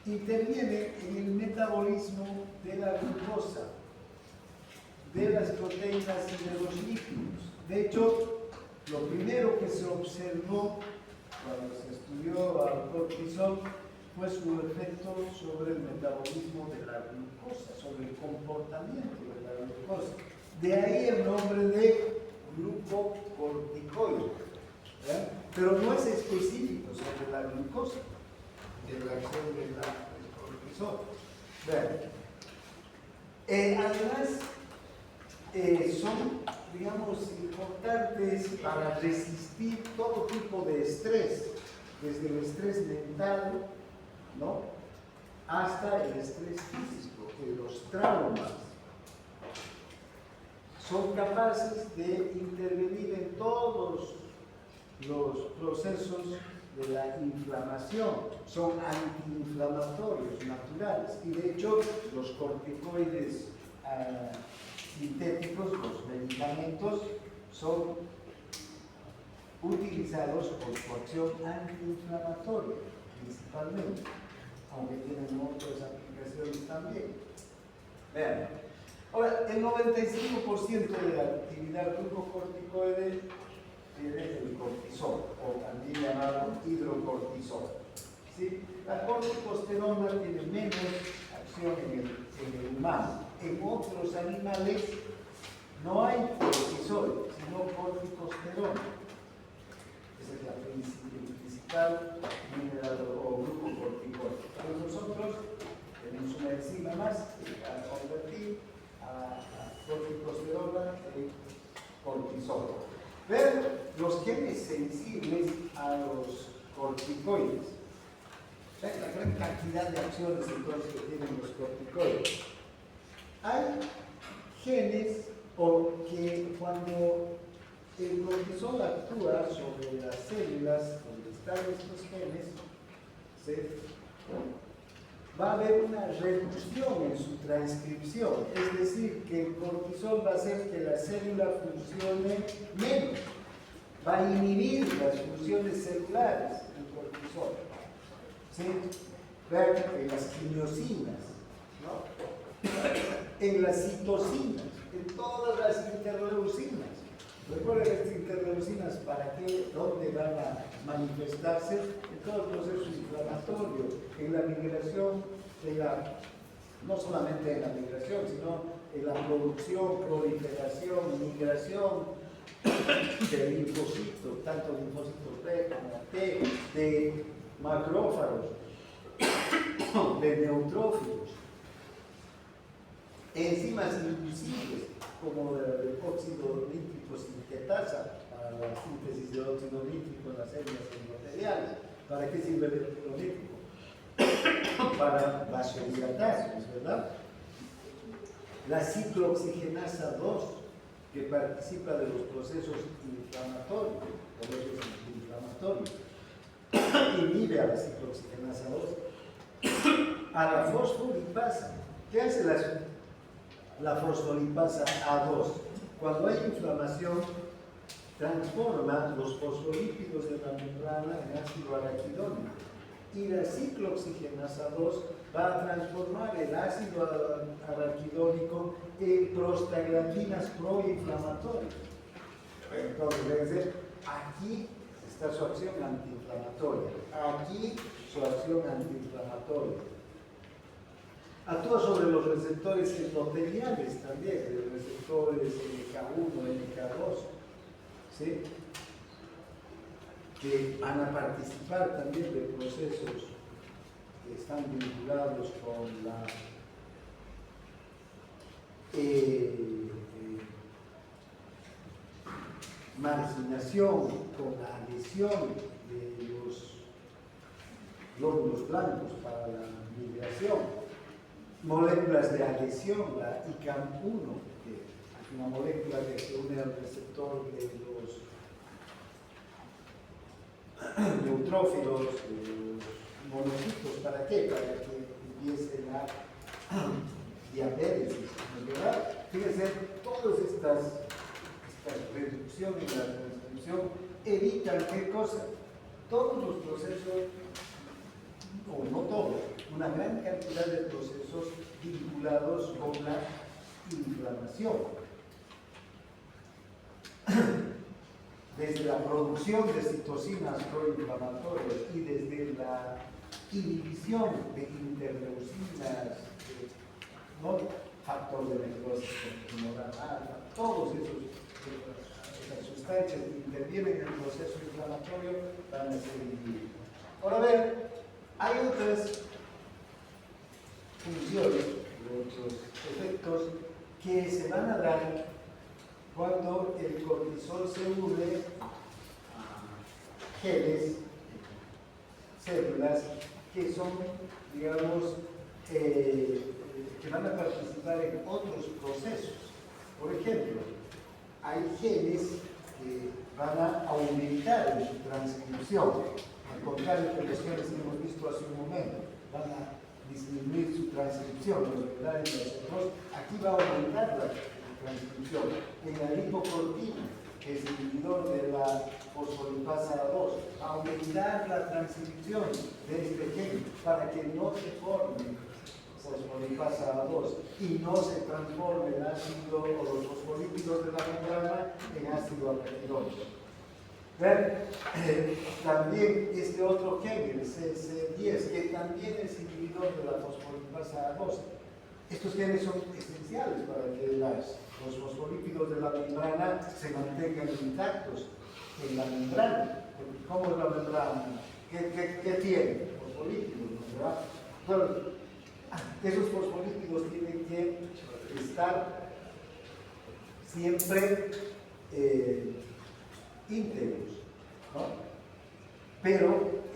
Interviene en el metabolismo de la glucosa, de las proteínas y de los lípidos. De hecho, lo primero que se observó cuando se estudió al cortisol fue su efecto sobre el metabolismo de la glucosa, sobre el comportamiento de la glucosa. De ahí el nombre de glucocorticoide. Pero no es específico sobre la glucosa, de la acción del cortisol. Además, son, digamos, importantes para resistir todo tipo de estrés, desde el estrés mental, ¿no?, hasta el estrés físico, los traumas. Son capaces de intervenir en todos los procesos de la inflamación, son antiinflamatorios naturales, y de hecho los corticoides sintéticos, los medicamentos, son utilizados por su acción antiinflamatoria principalmente, aunque tienen otras aplicaciones también. Vean, ahora, el 95% de la actividad glucocorticoide tiene el cortisol, o también llamado hidrocortisol. ¿Sí? La corticosterona tiene menos acción en el humano. En otros animales no hay cortisol, sino corticosterona. Esa es el principal mineral o glucocorticoide. Pero nosotros tenemos una enzima más para convertir a corticosterona en cortisol. Ver los genes sensibles a los corticoides. La gran cantidad de acciones entonces que tienen los corticoides. Hay genes que cuando el cortisol actúa sobre las células donde están estos genes, va a haber una reducción en su transcripción, es decir, que el cortisol va a hacer que la célula funcione menos, va a inhibir las funciones celulares del cortisol. ¿Sí? Vean en las quimiosinas, ¿no?, en las citocinas, en todas las interleucinas. Recuerden estas interleucinas, ¿para qué? ¿Dónde van a manifestarse? En todo el proceso inflamatorio, en la migración, no solamente en la migración, sino en la producción, proliferación, migración de linfocitos, tanto linfocitos B como T, de macrófagos, de neutrófilos, enzimas invisibles como el óxido nítrico sintetasa para la síntesis de óxido nítrico en las células endoteliales. ¿Para qué sirve el óxido nítrico? Para vasodilatar, ¿verdad? La ciclooxigenasa 2, que participa de los procesos inflamatorios, por eso es inflamatorio, inhibe a la ciclooxigenasa 2. A la fosfolipasa. ¿Qué hace la fosfolipasa A2? Cuando hay inflamación, transforma los fosfolípidos de la membrana en ácido araquidónico. Y la ciclooxigenasa 2 va a transformar el ácido araquidónico en prostaglandinas proinflamatorias. Entonces, aquí está su acción antiinflamatoria. Aquí su acción antiinflamatoria. Actúa sobre los receptores endoteliales también, los receptores NK1, NK2, ¿sí?, que van a participar también de procesos están vinculados con la marginación, con la adhesión de los glóbulos blancos para la migración, moléculas de adhesión, la ICAM1, que es una molécula que se une al receptor de los neutrófilos, de los monocitos. ¿Para qué? Para que empiece la diapéresis, ¿verdad? Fíjense, todas estas reducción y la transcripción evitan ¿qué cosa? Todos los procesos, o no todos, una gran cantidad de procesos vinculados con la inflamación. Desde la producción de citocinas proinflamatorias y desde la inhibición de interleucinas, ¿no? Factor de necrosis pulmonar alfa, todos esas sustancias que intervienen en el proceso inflamatorio van a ser inhibidas. Ahora, a ver, hay otras funciones, otros efectos que se van a dar cuando el cortisol se une a genes, células, que son, digamos, que van a participar en otros procesos. Por ejemplo, hay genes que van a aumentar en su transcripción, al contrario que los genes que hemos visto hace un momento, van a disminuir su transcripción, aquí va a aumentar la transcripción. En la lipocortina, que es el inhibidor de la fosfolipasa 2, va a aumentar la transcripción de este gen para que no se forme fosfolipasa 2 y no se transforme el ácido o los fosfolípidos de la membrana en ácido araquidónico. También este otro gen, el CC10, que también es inhibidor de la fosfolipasa 2. Estos genes son esenciales para que los fosfolípidos de la membrana se mantengan intactos en la membrana. ¿Cómo es la membrana? ¿Qué tiene? Fosfolípidos, ¿verdad? Bueno, esos fosfolípidos tienen que estar siempre íntegros, ¿no? Pero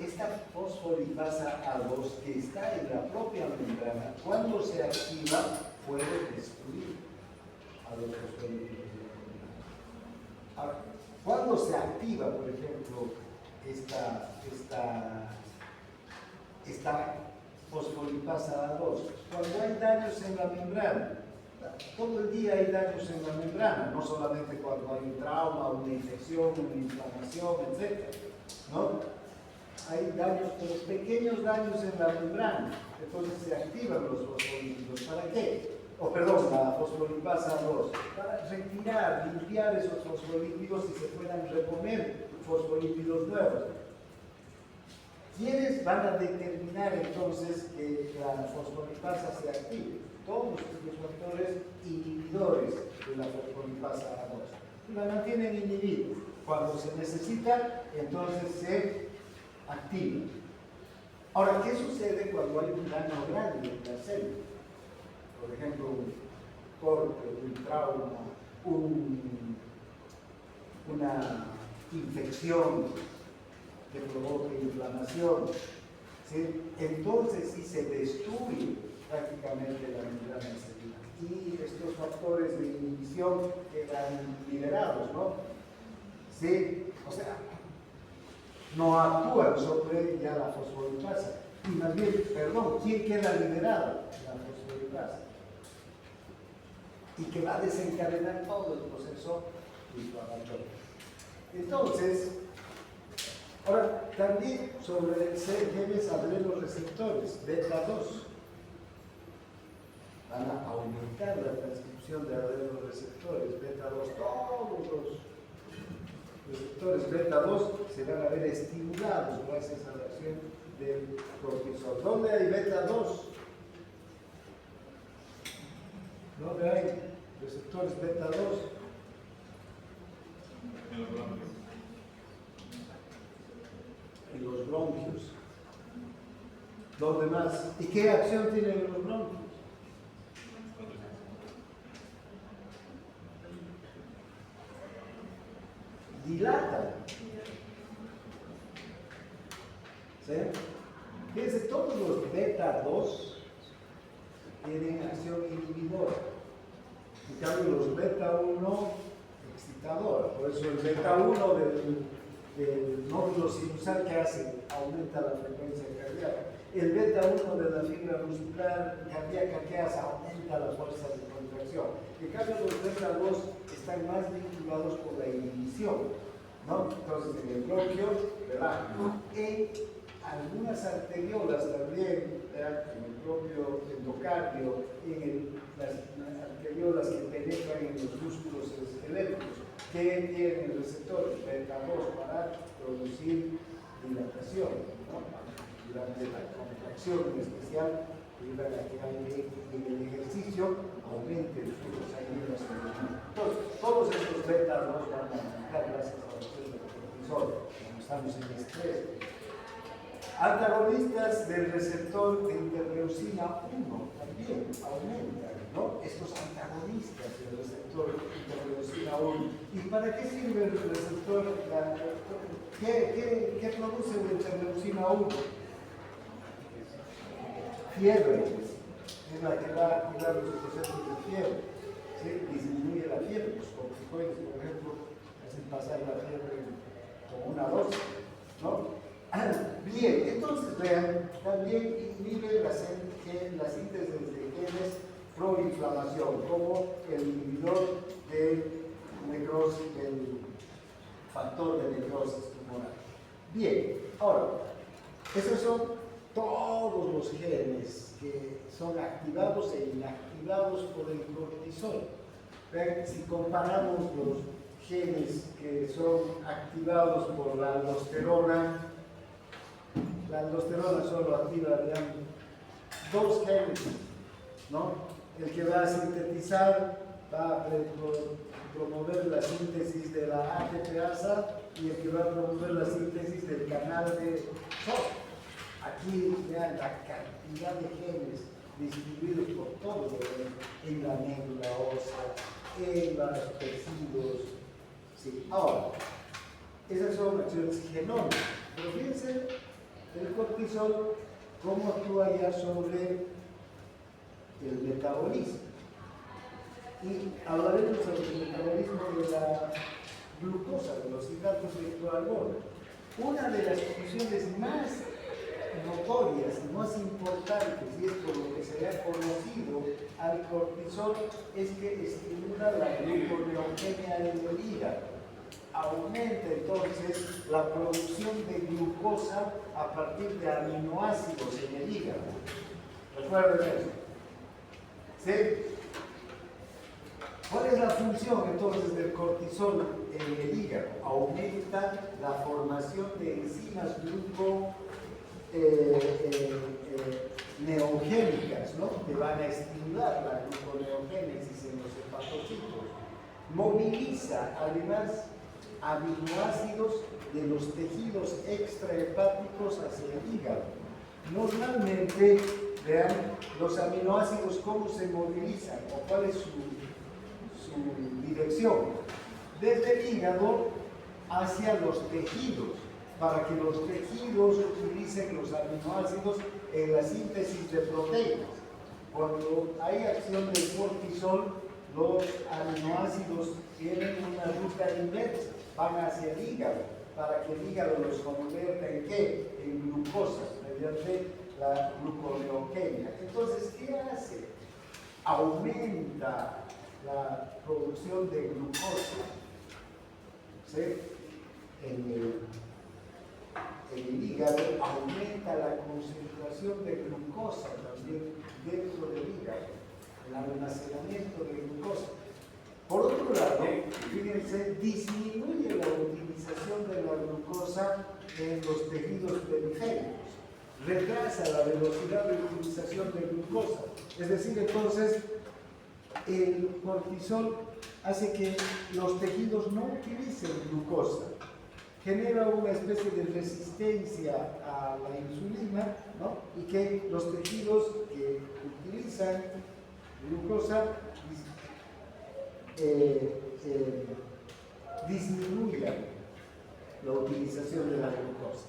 esta fosfolipasa A2 que está en la propia membrana, cuando se activa, puede destruir a los fosfolípidos de la membrana. Ahora, cuando se activa, por ejemplo, esta fosfolipasa A2, cuando hay daños en la membrana, todo el día hay daños en la membrana, no solamente cuando hay un trauma, una infección, una inflamación, etc., ¿no? Hay daños, pero pequeños daños en la membrana, entonces se activan los fosfolípidos. ¿Para qué? La fosfolipasa 2, para retirar, limpiar esos fosfolípidos y se puedan reponer fosfolípidos nuevos. ¿Quiénes van a determinar entonces que la fosfolipasa se active? Todos los factores inhibidores de la fosfolipasa 2. La mantienen inhibida. Cuando se necesita, entonces se activa. Ahora, ¿qué sucede cuando hay un daño grande en la célula? Por ejemplo, un corte, un trauma, una infección que provoca inflamación, ¿sí? Entonces sí se destruye prácticamente la membrana celular y estos factores de inhibición quedan liberados, ¿no? ¿Sí? O sea, no actúan sobre ya la fosfolipasa y más bien, ¿quién queda liberado? La fosfolipasa, y que va a desencadenar todo el proceso inflamatorio. Entonces, ahora también sobre genes adrenoreceptores, beta 2, van a aumentar la transcripción de adrenoreceptores, beta 2, todos los receptores beta 2 se van a ver estimulados gracias a la acción del cortisol. ¿Dónde hay beta 2? ¿Dónde hay receptores beta 2? En los bronquios. Lo demás. ¿Y qué acción tienen los bronquios? Dilatan. ¿Sí? Fíjense, todos los beta 2 tienen acción inhibidora. En cambio, los beta 1 excitadora. Por eso el beta 1 del nódulo sinusal que hace aumenta la frecuencia cardíaca. El beta 1 de la fibra muscular cardíaca que hace aumenta la fuerza de contracción. En cambio, los beta 2 están más vinculados por la inhibición, ¿no? Entonces, en el bronquio, relaja. En algunas arteriolas también, en el propio endocardio, las arteriolas que penetran en los músculos esqueléticos, que tienen receptores beta 2 para producir dilatación, ¿no? Durante la contracción en especial, ayudan a que en el ejercicio aumente el flujo sanguíneo hacia los músculos. Entonces, todos estos beta 2 van a aumentar gracias a la acción del cortisol, cuando estamos en estrés. Antagonistas del receptor de interleucina 1 también aumentan, ¿no? Estos antagonistas del receptor de interleucina 1. ¿Y para qué sirve el receptor? ¿Qué produce la interleucina 1? Fiebre, es la que va a activar los procesos de fiebre, ¿sí? Disminuye la fiebre. Los corticoides, por ejemplo, hacen pasar la fiebre como una dosis, ¿no? Bien, entonces vean, también inhibe la síntesis de genes proinflamación, como el inhibidor de necrosis, del factor de necrosis tumoral. Bien, ahora, esos son todos los genes que son activados e inactivados por el cortisol. Vean, si comparamos los genes que son activados por la aldosterona solo activa, digamos, dos genes, ¿no? El que va a sintetizar, va a promover la síntesis de la ATPasa y el que va a promover la síntesis del canal de SOC. Aquí vean la cantidad de genes distribuidos por todo en la médula ósea, en los tejidos. Sí. Ahora, esas son acciones genómicas, pero fíjense el cortisol cómo actúa ya sobre el metabolismo. Y hablaremos sobre el metabolismo de la glucosa, de los hidratos de carbono. Una de las funciones más notorias y más importantes, y es por lo que se le ha conocido al cortisol, es que estimula la gluconeogenia en el hígado. Aumenta entonces la producción de glucosa a partir de aminoácidos en el hígado. ¿Recuerden eso? ¿Sí? ¿Cuál es la función entonces del cortisol en el hígado? Aumenta la formación de enzimas neogénicas, ¿no? Que van a estimular la gluconeogénesis en los hepatocitos. Moviliza además aminoácidos de los tejidos extrahepáticos hacia el hígado. Normalmente, vean, los aminoácidos cómo se movilizan o cuál es su dirección. Desde el hígado hacia los tejidos, para que los tejidos utilicen los aminoácidos en la síntesis de proteínas. Cuando hay acción del cortisol, los aminoácidos tienen una ruta inversa, van hacia el hígado, para que el hígado los convierta en ¿qué? En glucosa, mediante la gluconeogenia. Entonces, ¿qué hace? Aumenta la producción de glucosa, ¿sí? En el hígado, aumenta la concentración de glucosa también dentro del hígado, el almacenamiento de glucosa. Por otro lado, fíjense, disminuye la utilización de la glucosa en los tejidos periféricos, retrasa la velocidad de utilización de glucosa. Es decir, entonces, el cortisol hace que los tejidos no utilicen glucosa. genera una especie de resistencia a la insulina, ¿no? Y que los tejidos que utilizan glucosa disminuyan la utilización de la glucosa,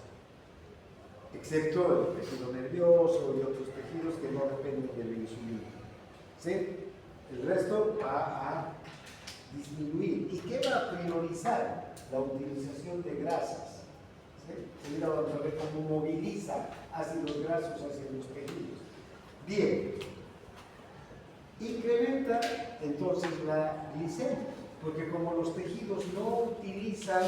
excepto el tejido nervioso y otros tejidos que no dependen de la insulina. ¿Sí? El resto va a disminuir. ¿Y qué va a priorizar? La utilización de grasas. ¿Sí? Mira, vamos a ver cómo moviliza ácidos grasos hacia los tejidos. Bien. Incrementa entonces la glicemia, porque como los tejidos no utilizan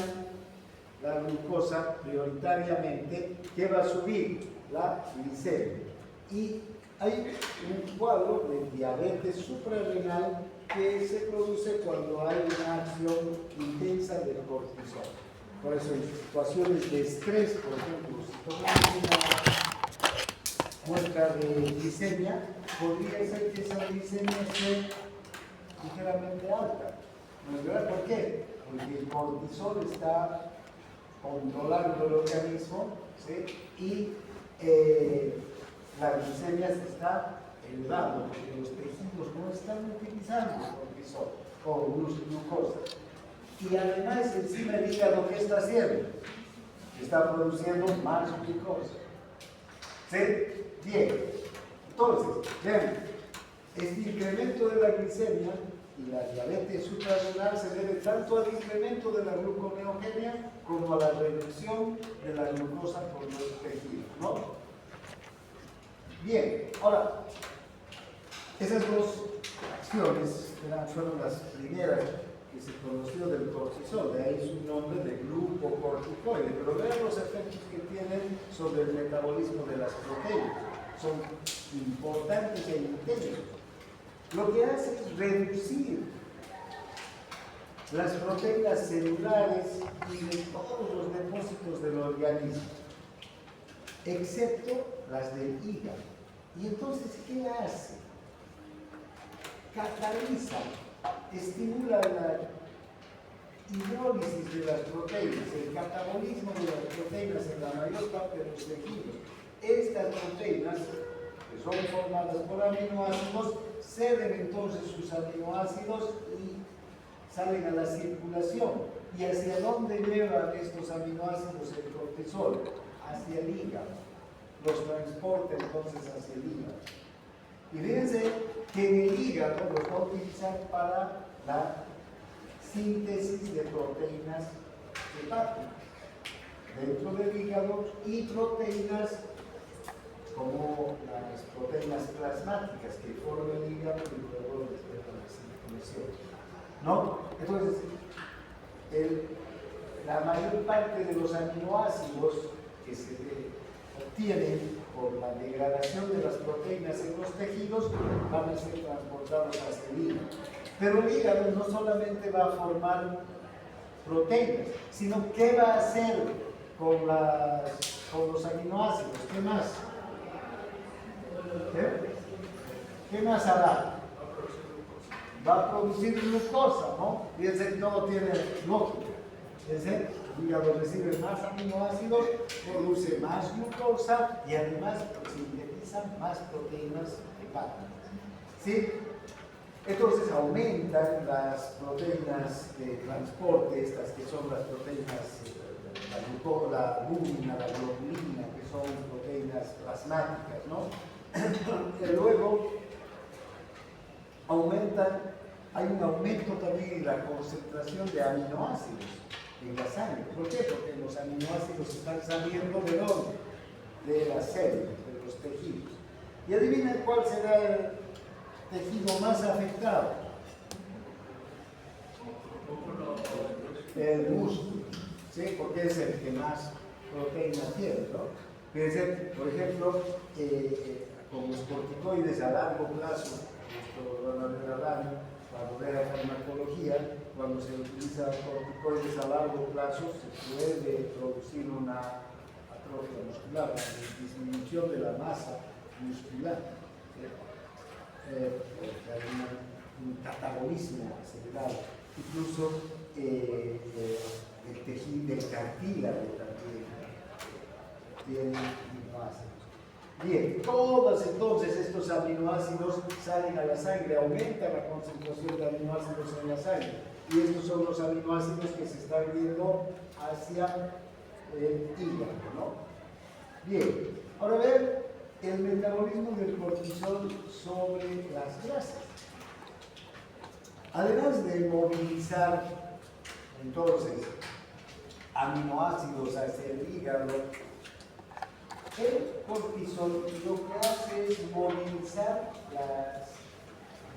la glucosa prioritariamente, ¿qué va a subir? La glicemia. Y hay un cuadro de diabetes suprarrenal que se produce cuando hay una acción intensa del cortisol. Por eso, en situaciones de estrés, por ejemplo, si tomamos una muestra de glicemia, podría ser que esa glicemia esté ligeramente alta. ¿No es verdad? ¿Por qué? Porque el cortisol está controlando el organismo, ¿sí? Y la glicemia se está elevando porque los tejidos no están utilizando cortisol o glucosa. Y además, encima el hígado, ¿qué está haciendo? Está produciendo más glucosa. ¿Sí? Bien. Entonces, vean, este incremento de la glicemia y la diabetes suprarrenal se debe tanto al incremento de la gluconeogenia como a la reducción de la glucosa por los tejidos, ¿no? Bien, ahora, esas dos acciones fueron las primeras que se conoció del cortisol, de ahí su nombre de glucocorticoide, pero vean los efectos que tienen sobre el metabolismo de las proteínas, son importantes e intensos. Lo que hace es reducir las proteínas celulares y de todos los depósitos del organismo, excepto las del hígado. Y entonces, ¿qué hace? Cataliza, estimula la hidrólisis de las proteínas, el catabolismo de las proteínas en la mayor parte de los tejidos. Estas proteínas, que son formadas por aminoácidos, ceden entonces sus aminoácidos y salen a la circulación. ¿Y hacia dónde llevan estos aminoácidos el cortisol? Hacia el hígado. Los transporta entonces hacia el hígado. Y fíjense que en el hígado los va a utilizar para la síntesis de proteínas hepáticas dentro del hígado y proteínas como las proteínas plasmáticas que forman el hígado y luego después la circulación, ¿no? Entonces, la mayor parte de los aminoácidos que se obtienen por la degradación de las proteínas en los tejidos van a ser transportados hacia el hígado. Pero el hígado no solamente va a formar proteínas, sino ¿qué va a hacer con los aminoácidos? ¿Qué más? ¿Qué más hará? Va a producir glucosa, ¿no? Fíjense que todo tiene lógica. Fíjense, el hígado recibe más aminoácidos, produce más glucosa y además sintetiza más proteínas hepáticas. ¿Sí? Entonces aumentan las proteínas de transporte, estas que son las proteínas, la albúmina, la globulina, que son proteínas plasmáticas, ¿no? Y luego hay un aumento también en la concentración de aminoácidos en la sangre. ¿Por qué? Porque los aminoácidos están saliendo ¿de dónde? De las células, de los tejidos. Y adivinen cuál será el tejido más afectado. El músculo, ¿sí? Porque es el que más proteína tiene, ¿no? Fíjense, por ejemplo, con los corticoides a largo plazo, esto lo van a ver al año, cuando vea farmacología, cuando se utiliza corticoides a largo plazo, se puede producir una atrofia muscular, una disminución de la masa muscular. Hay un catabolismo acelerado, incluso el tejido, del cartílago también tiene aminoácidos. Bien, todos entonces estos aminoácidos salen a la sangre, aumenta la concentración de aminoácidos en la sangre. Y estos son los aminoácidos que se están viendo hacia el hígado, ¿no? Bien, ahora ver el metabolismo del cortisol sobre las grasas. Además de movilizar entonces aminoácidos hacia el hígado, el cortisol lo que hace es movilizar las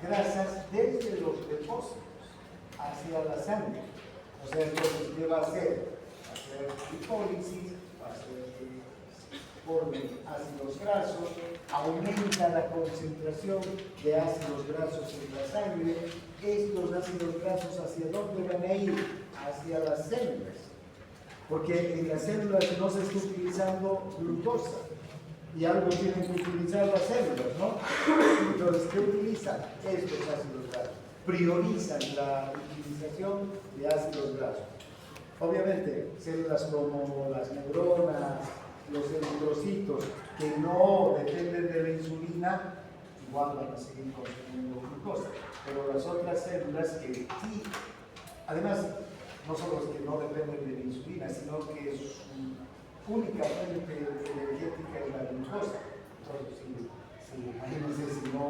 grasas desde los depósitos hacia la sangre. O sea, entonces, ¿qué va a hacer? Va a hacer hipólisis, va a hacer que formen ácidos grasos, aumenta la concentración de ácidos grasos en la sangre. Estos ácidos grasos, ¿hacia dónde van a ir? Hacia las células. Porque en las células no se está utilizando glucosa y algo tienen que utilizar las células, ¿no? Entonces, ¿qué utilizan? Estos ácidos grasos. Priorizan la utilización de ácidos grasos. Obviamente, células como las neuronas, los eritrocitos, que no dependen de la insulina, igual van a seguir consumiendo glucosa. Pero las otras células que sí, además, no son los que no dependen de la insulina, sino que su única fuente energética es la glucosa. Entonces, imagínense si no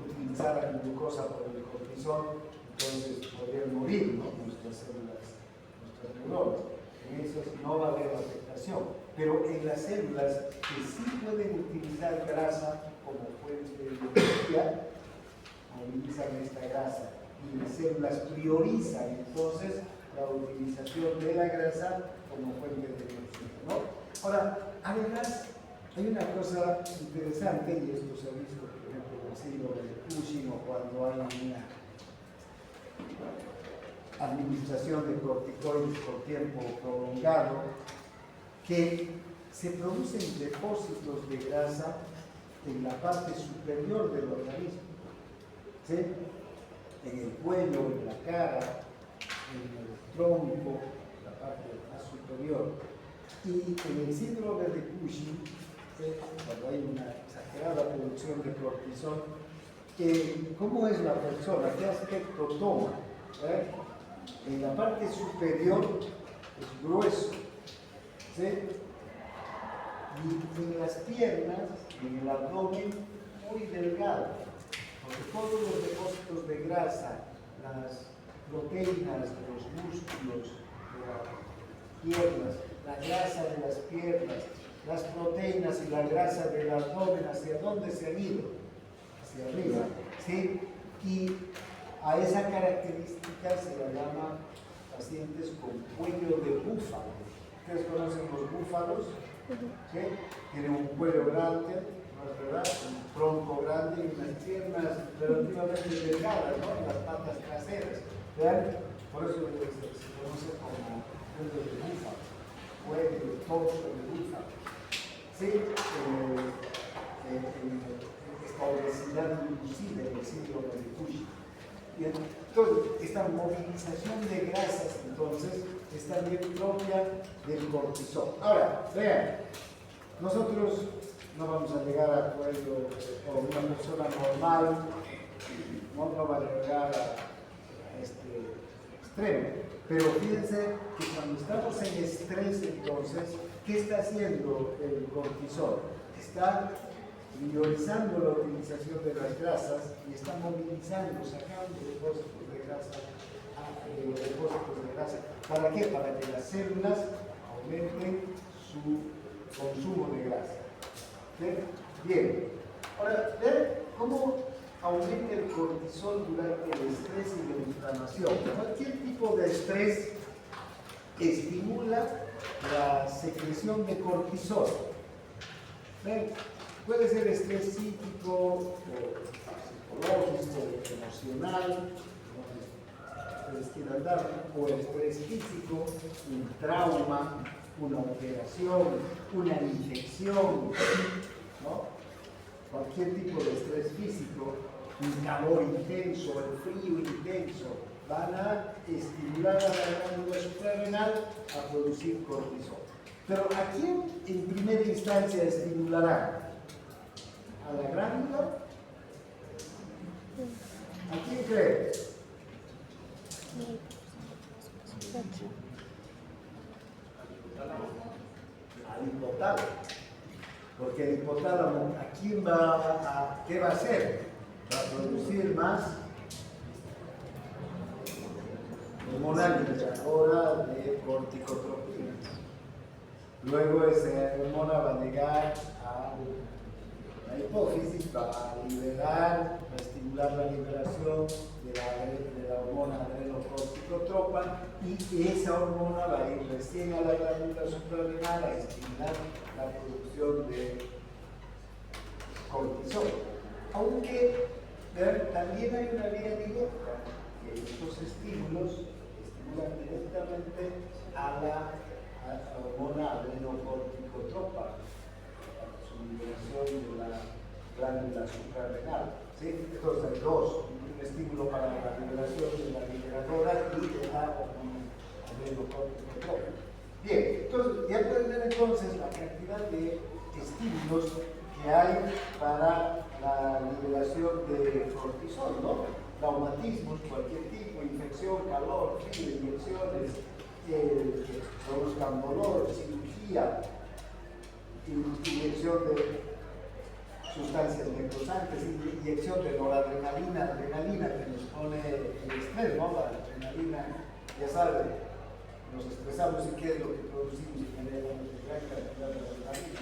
utilizaran glucosa por el cortisol, entonces podrían morir, ¿no? Nuestras células, nuestras neuronas. En eso no va a haber afectación. Pero en las células que sí pueden utilizar grasa como fuente de energía, movilizan esta grasa. Y las células priorizan entonces la utilización de la grasa como fuente de energía, ¿no? Ahora, además, hay una cosa interesante, y esto se ha visto, por ejemplo, en el síndrome de Cushing o cuando hay una administración de corticoides por tiempo prolongado, que se producen depósitos de grasa en la parte superior del organismo, ¿sí? En el cuello, en la cara, en el tronco, la parte más superior. Y en el síndrome de Cushing, cuando hay una exagerada producción de cortisol, ¿cómo es la persona? ¿Qué aspecto toma? En la parte superior es grueso, ¿sí? Y en las piernas, en el abdomen, muy delgado. Porque todos los depósitos de grasa, las proteínas de los músculos de las piernas, la grasa de las piernas, las proteínas y la grasa del abdomen, ¿hacia dónde se han ido? Hacia arriba, ¿sí? Y a esa característica se la llama pacientes con cuello de búfalo. ¿Ustedes conocen los búfalos? ¿Sí? Tienen un cuello grande, ¿no es verdad? Un tronco grande y unas piernas relativamente delgadas, ¿no? En las patas traseras. ¿Vean? Por eso se conoce como cuello de búfalo, cuello, torso de búfalo. ¿Sí? Esta obesidad inducida en el síndrome de Cushing. Y entonces, esta movilización de grasas, entonces, es también propia del cortisol. Ahora, vean, nosotros no vamos a llegar a cuello, o una persona normal no va a llegar a este extremo. Pero fíjense que cuando estamos en estrés, entonces, ¿qué está haciendo el cortisol? Está priorizando la utilización de las grasas y está movilizando, sacando depósitos de grasa, ¿Para qué? Para que las células aumenten su consumo de grasa. ¿Sí? Bien. Ahora, ver cómo aumenta el cortisol durante el estrés y la inflamación. Cualquier tipo de estrés estimula la secreción de cortisol. ¿Ven? Puede ser estrés psíquico, psicológico, emocional, ustedes quieran dar, o estrés físico, un trauma, una operación, una infección, ¿no? Cualquier tipo de estrés físico el calor intenso, el frío intenso, van a estimular a la glándula suprarrenal a producir cortisol. Pero ¿a quién en primera instancia estimulará? ¿A la glándula? ¿A quién cree? Al hipotálamo. Porque el hipotálamo, ¿qué va a hacer? Va a producir más hormona liberadora de corticotropina. Luego esa hormona va a llegar a la hipófisis, va a liberar, va a estimular la liberación de la hormona adrenocorticotropa, y esa hormona va a ir recién a la glándula suprarrenal a estimular la producción de cortisol. Aunque también hay una vía directa, que estos estímulos estimulan directamente a la hormona adrenocorticotropa, su liberación de la glándula suprarrenal. ¿Sí? Entonces hay dos, un estímulo para la liberación de la liberadora y de la hormona adrenocorticotropa. Bien, entonces ya pueden ver entonces la cantidad de estímulos que hay para la liberación de cortisol, ¿no? Traumatismos, cualquier tipo, infección, calor, frío, inyecciones, produzcan dolor, cirugía, inyección de sustancias necrosantes, inyección de noradrenalina, adrenalina que nos pone el estrés, ¿no? La adrenalina, ya saben, nos estresamos y qué es lo que producimos y genera una gran cantidad de adrenalina.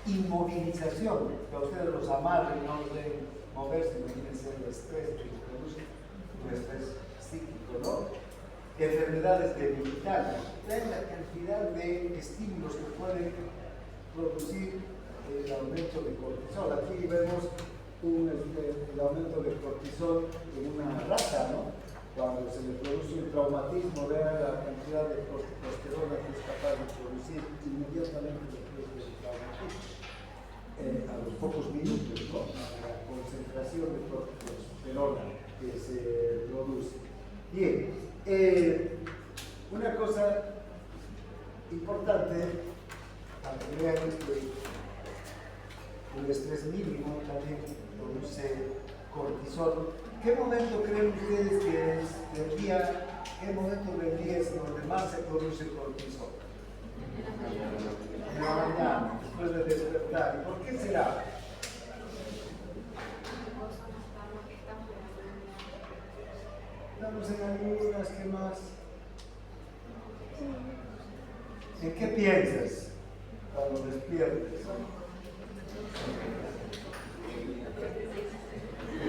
Inmovilización, que a ustedes los amarren, no los deben moverse, imagínense el estrés que produce, un estrés psíquico, ¿no? Enfermedades debilitadas, vean la cantidad de estímulos que pueden producir el aumento de cortisol. Aquí vemos el aumento de cortisol en una rata, ¿no? Cuando se le produce un traumatismo, vean la cantidad de corticosterona que es capaz de producir inmediatamente después del traumatismo. A los pocos minutos, ¿no? La concentración de corticosterona que se produce. Bien, una cosa importante, para que vean que el estrés mínimo también produce cortisol. ¿Qué momento creen ustedes que es del día? ¿Qué momento del día es donde más se produce cortisol? En la mañana, después de despertar. ¿Y por qué será? Estamos en ayunas, ¿qué más? ¿En qué piensas cuando despiertes?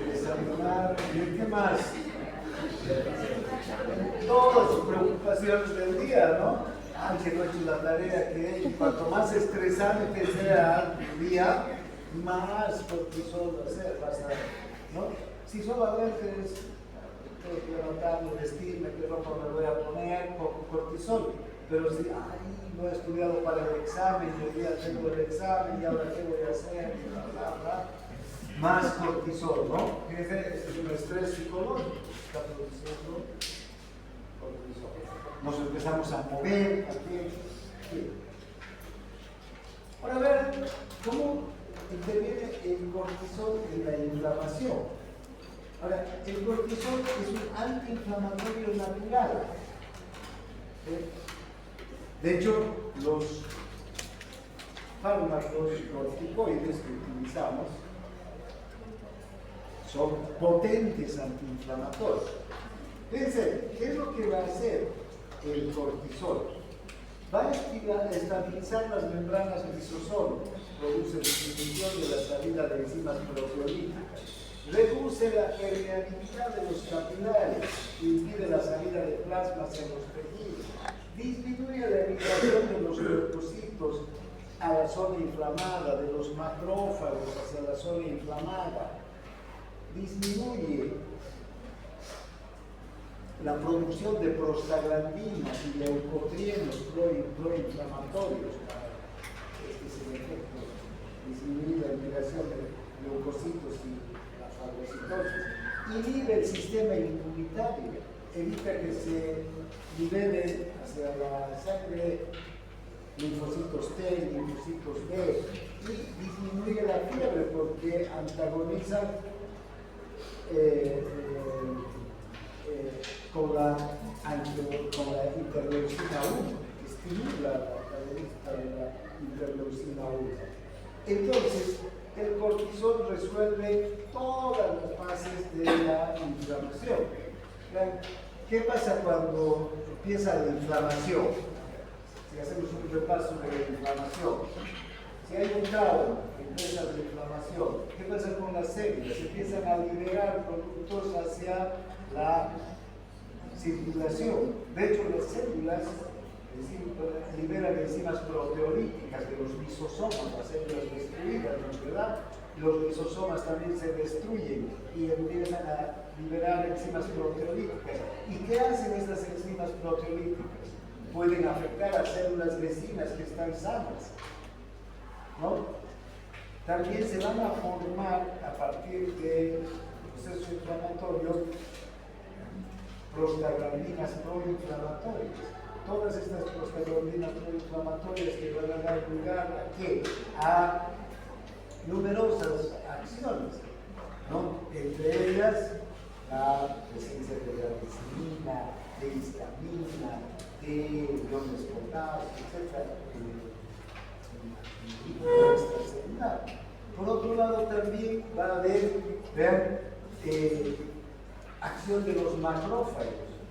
Desayunar, ¿y en qué más? Todas sus preocupaciones del día, ¿no? Que no he hecho la tarea que he hecho. Cuanto más estresante sea el día, más cortisol va a ser, ¿no? Si solamente es tengo que levantarme, vestirme, qué ropa me voy a poner, poco cortisol. Pero si, no he estudiado para el examen, y hoy día tengo el examen, y ahora qué voy a hacer, bla, bla, bla. Más cortisol, ¿no? Es un estrés psicológico, está produciendo cortisol. Nos empezamos a mover, aquí. Ahora, a ver, ¿cómo interviene el cortisol en la inflamación? Ahora, el cortisol es un antiinflamatorio natural. De hecho, los fármacos corticoides que utilizamos son potentes antiinflamatorios. Fíjense, ¿qué es lo que va a hacer el cortisol? Va a estabilizar las membranas lisosómicas, produce disminución de la salida de enzimas proteolíticas, reduce la permeabilidad de los capilares, impide la salida de plasmas en los tejidos, disminuye la migración de los leucocitos a la zona inflamada, de los macrófagos hacia la zona inflamada, disminuye la producción de prostaglandinas y leucotrienos proinflamatorios para este efecto, disminuir la migración de leucocitos y la fagocitosis. Inhibe el sistema inmunitario, evita que se liberen hacia la sangre linfocitos T, linfocitos B, y disminuye la fiebre porque antagoniza con la interleucina 1, que estimula la interleucina 1. Entonces, el cortisol resuelve todas las fases de la inflamación. ¿Qué pasa cuando empieza la inflamación? Si hacemos un repaso de la inflamación, si hay un trauma, empieza la inflamación, ¿qué pasa con las células? Empiezan a liberar productos hacia la circulación. De hecho, las células liberan enzimas proteolíticas de los lisosomas, las células destruidas, ¿no es verdad? Los lisosomas también se destruyen y empiezan a liberar enzimas proteolíticas. ¿Y qué hacen estas enzimas proteolíticas? Pueden afectar a células vecinas que están sanas, ¿no? También se van a formar a partir del proceso inflamatorio prostaglandinas proinflamatorias. Todas estas prostaglandinas proinflamatorias que van a dar lugar ¿a qué? A numerosas acciones, ¿no? Entre ellas la presencia de grelina, de histamina, de iones potasio, etc. Extracelular. Por otro lado, también va a haber, vean, acción de los macrófagos.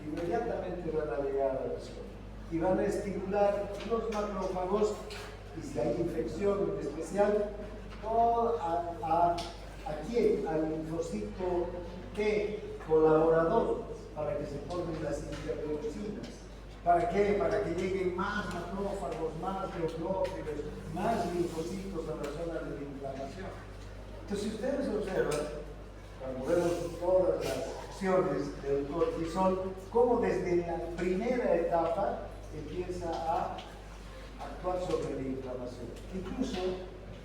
Inmediatamente van a llegar a la zona y van a estimular los macrófagos, y si hay infección en especial, todo ¿a quién? Al linfocito T colaborador, para que se formen las interleucinas. ¿Para qué? Para que lleguen más macrófagos, más neutrófilos, más linfocitos a la zona de la inflamación. Entonces, si ustedes observan, cuando vemos todas las acciones del cortisol, cómo desde la primera etapa empieza a actuar sobre la inflamación. Incluso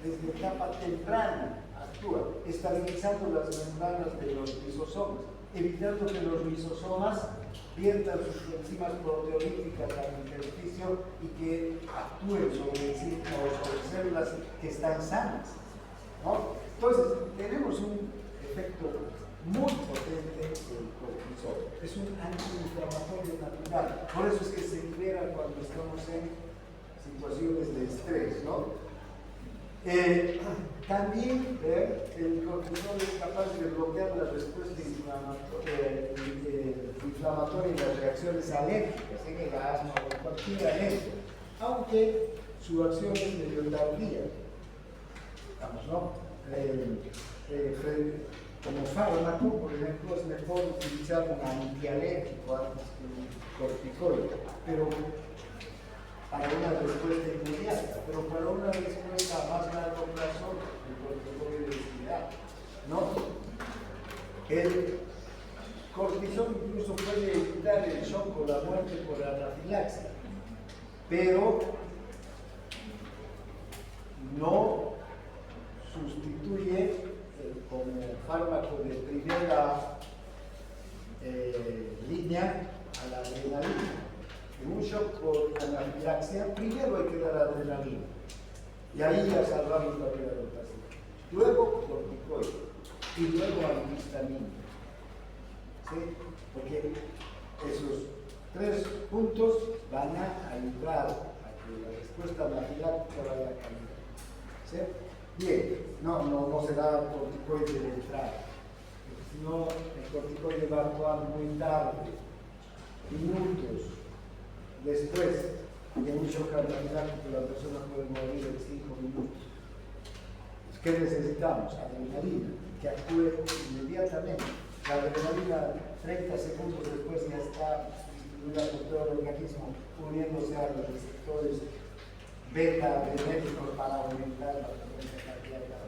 desde etapa temprana actúa, estabilizando las membranas de los lisosomas, evitando que los lisosomas viertan sus enzimas proteolíticas al intersticio y que actúen sobre células que están sanas, ¿no? Entonces, tenemos un efecto muy potente del cortisol. Es un antiinflamatorio natural. Por eso es que se libera cuando estamos en situaciones de estrés, ¿no? También el cortisol es capaz de bloquear la respuesta inflamatoria y las reacciones alérgicas en el asma o cualquier alergia, aunque su acción es medio tardía. Vamos, ¿no? Como fármaco, por ejemplo, es mejor utilizar un antialérgico antes que un corticoide, pero para una respuesta inmediata, pero para una respuesta a más largo plazo, el corticoide es ideal, ¿no? El cortisol incluso puede evitar el shock o la muerte por anafilaxia, pero no sustituye como fármaco de primera línea a la adrenalina. En un shock por anafilaxia, primero hay que dar adrenalina y ahí ya salvamos la vida del paciente. Luego corticoide y luego antihistamina. ¿Sí? Porque esos tres puntos van a ayudar a que la respuesta anafiláctica vaya a cambiar. ¿Sí? Bien, no se da corticoide de entrada, si no el corticoide va a actuar muy tarde, minutos después de un shock anafiláctico, la persona puede morir en 5 minutos. ¿Qué necesitamos? Adrenalina, que actúe inmediatamente. La adrenalina 30 segundos después ya está distribuida por todo el organismo, uniéndose a los receptores beta adrenérgicos para aumentar la frecuencia cardíaca,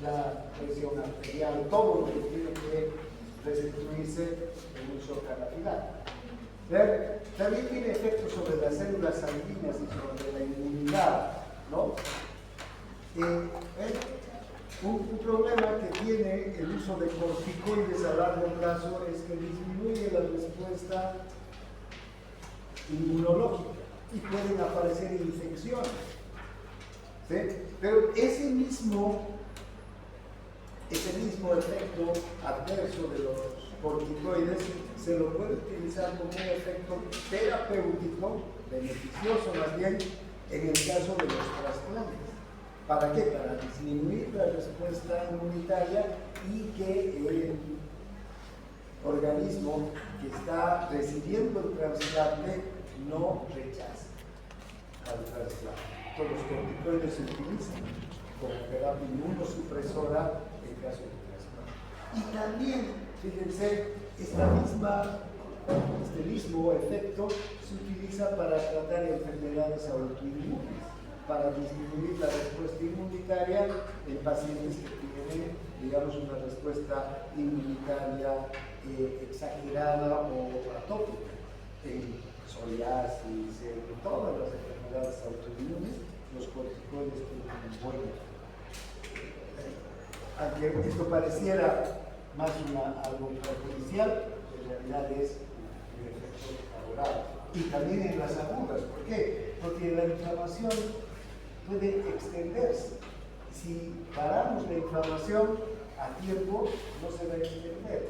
la presión arterial, todo lo que tiene que restituirse en un shock anafiláctico. También tiene efectos sobre las células sanguíneas y sobre la inmunidad, ¿no? Un problema que tiene el uso de corticoides a largo plazo es que disminuye la respuesta inmunológica y pueden aparecer infecciones. ¿Sí? Pero ese mismo efecto adverso de los corticoides se lo puede utilizar como un efecto terapéutico, beneficioso más bien, en el caso de los trasplantes. ¿Para qué? Para disminuir la respuesta inmunitaria y que el organismo que está recibiendo el trasplante no rechace al trasplante. Todos los corticoides se utilizan como terapia inmunosupresora en caso de trasplante. Y también, fíjense, este mismo efecto se utiliza para tratar enfermedades autoinmunes, para disminuir la respuesta inmunitaria en pacientes que tienen, digamos, una respuesta inmunitaria exagerada o atópica, en psoriasis, en todas las enfermedades autoinmunes, los corticoides tienen un buen efecto. Aunque esto pareciera más algo perjudicial, en realidad es un efecto favorable. Y también en las agudas. ¿Por qué? Porque la inflamación puede extenderse. Si paramos la inflamación a tiempo, no se va a extender,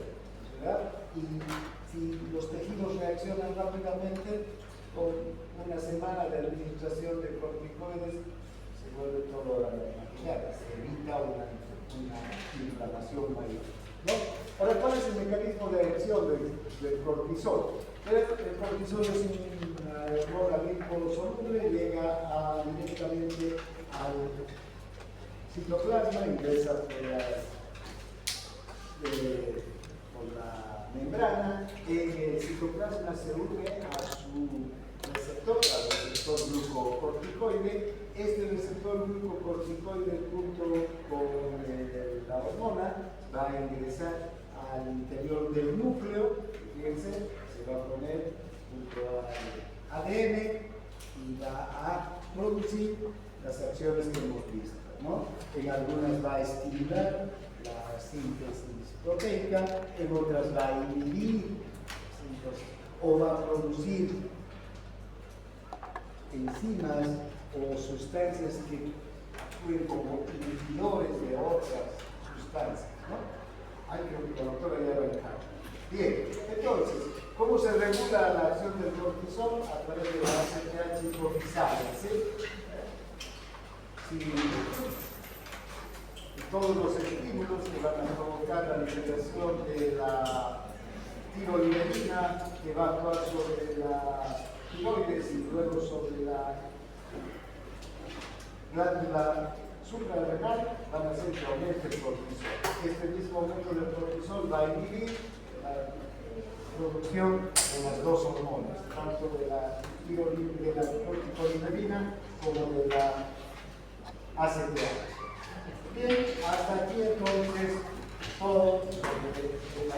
¿verdad? Y si los tejidos reaccionan rápidamente, con una semana de administración de corticoides, se vuelve todo a la maquinaria, se evita una inflamación mayor, ¿no? Ahora, ¿cuál es el mecanismo de acción del cortisol? El cortisol es una droga liposoluble, llega directamente al citoplasma, ingresa por la membrana, en el citoplasma se une a su receptor, al receptor glucocorticoide. Este receptor glucocorticoide junto con la hormona va a ingresar al interior del núcleo, fíjense, se va a poner junto al ADN y va a producir las acciones que hemos visto, ¿no? En algunas va a estimular la síntesis proteica, en otras va a inhibir o va a producir enzimas o sustancias que actúen como inhibidores de otras sustancias, ¿no? Ay, creo que la doctora ya lo dejado. Bien, entonces, ¿cómo se regula la acción del cortisol? A través de la ACTH hipofisal, ¿sí? Si todos los estímulos que van a provocar la liberación de la tiroiderina, que va a actuar sobre la tiroides y luego sobre la glándula suprarrenal, van a hacer que aumente el cortisol. Este mismo aumento del cortisol va a inhibir la producción de las dos hormonas, tanto de la corticolinerina como de la ACTH. Bien, hasta aquí entonces todo sobre la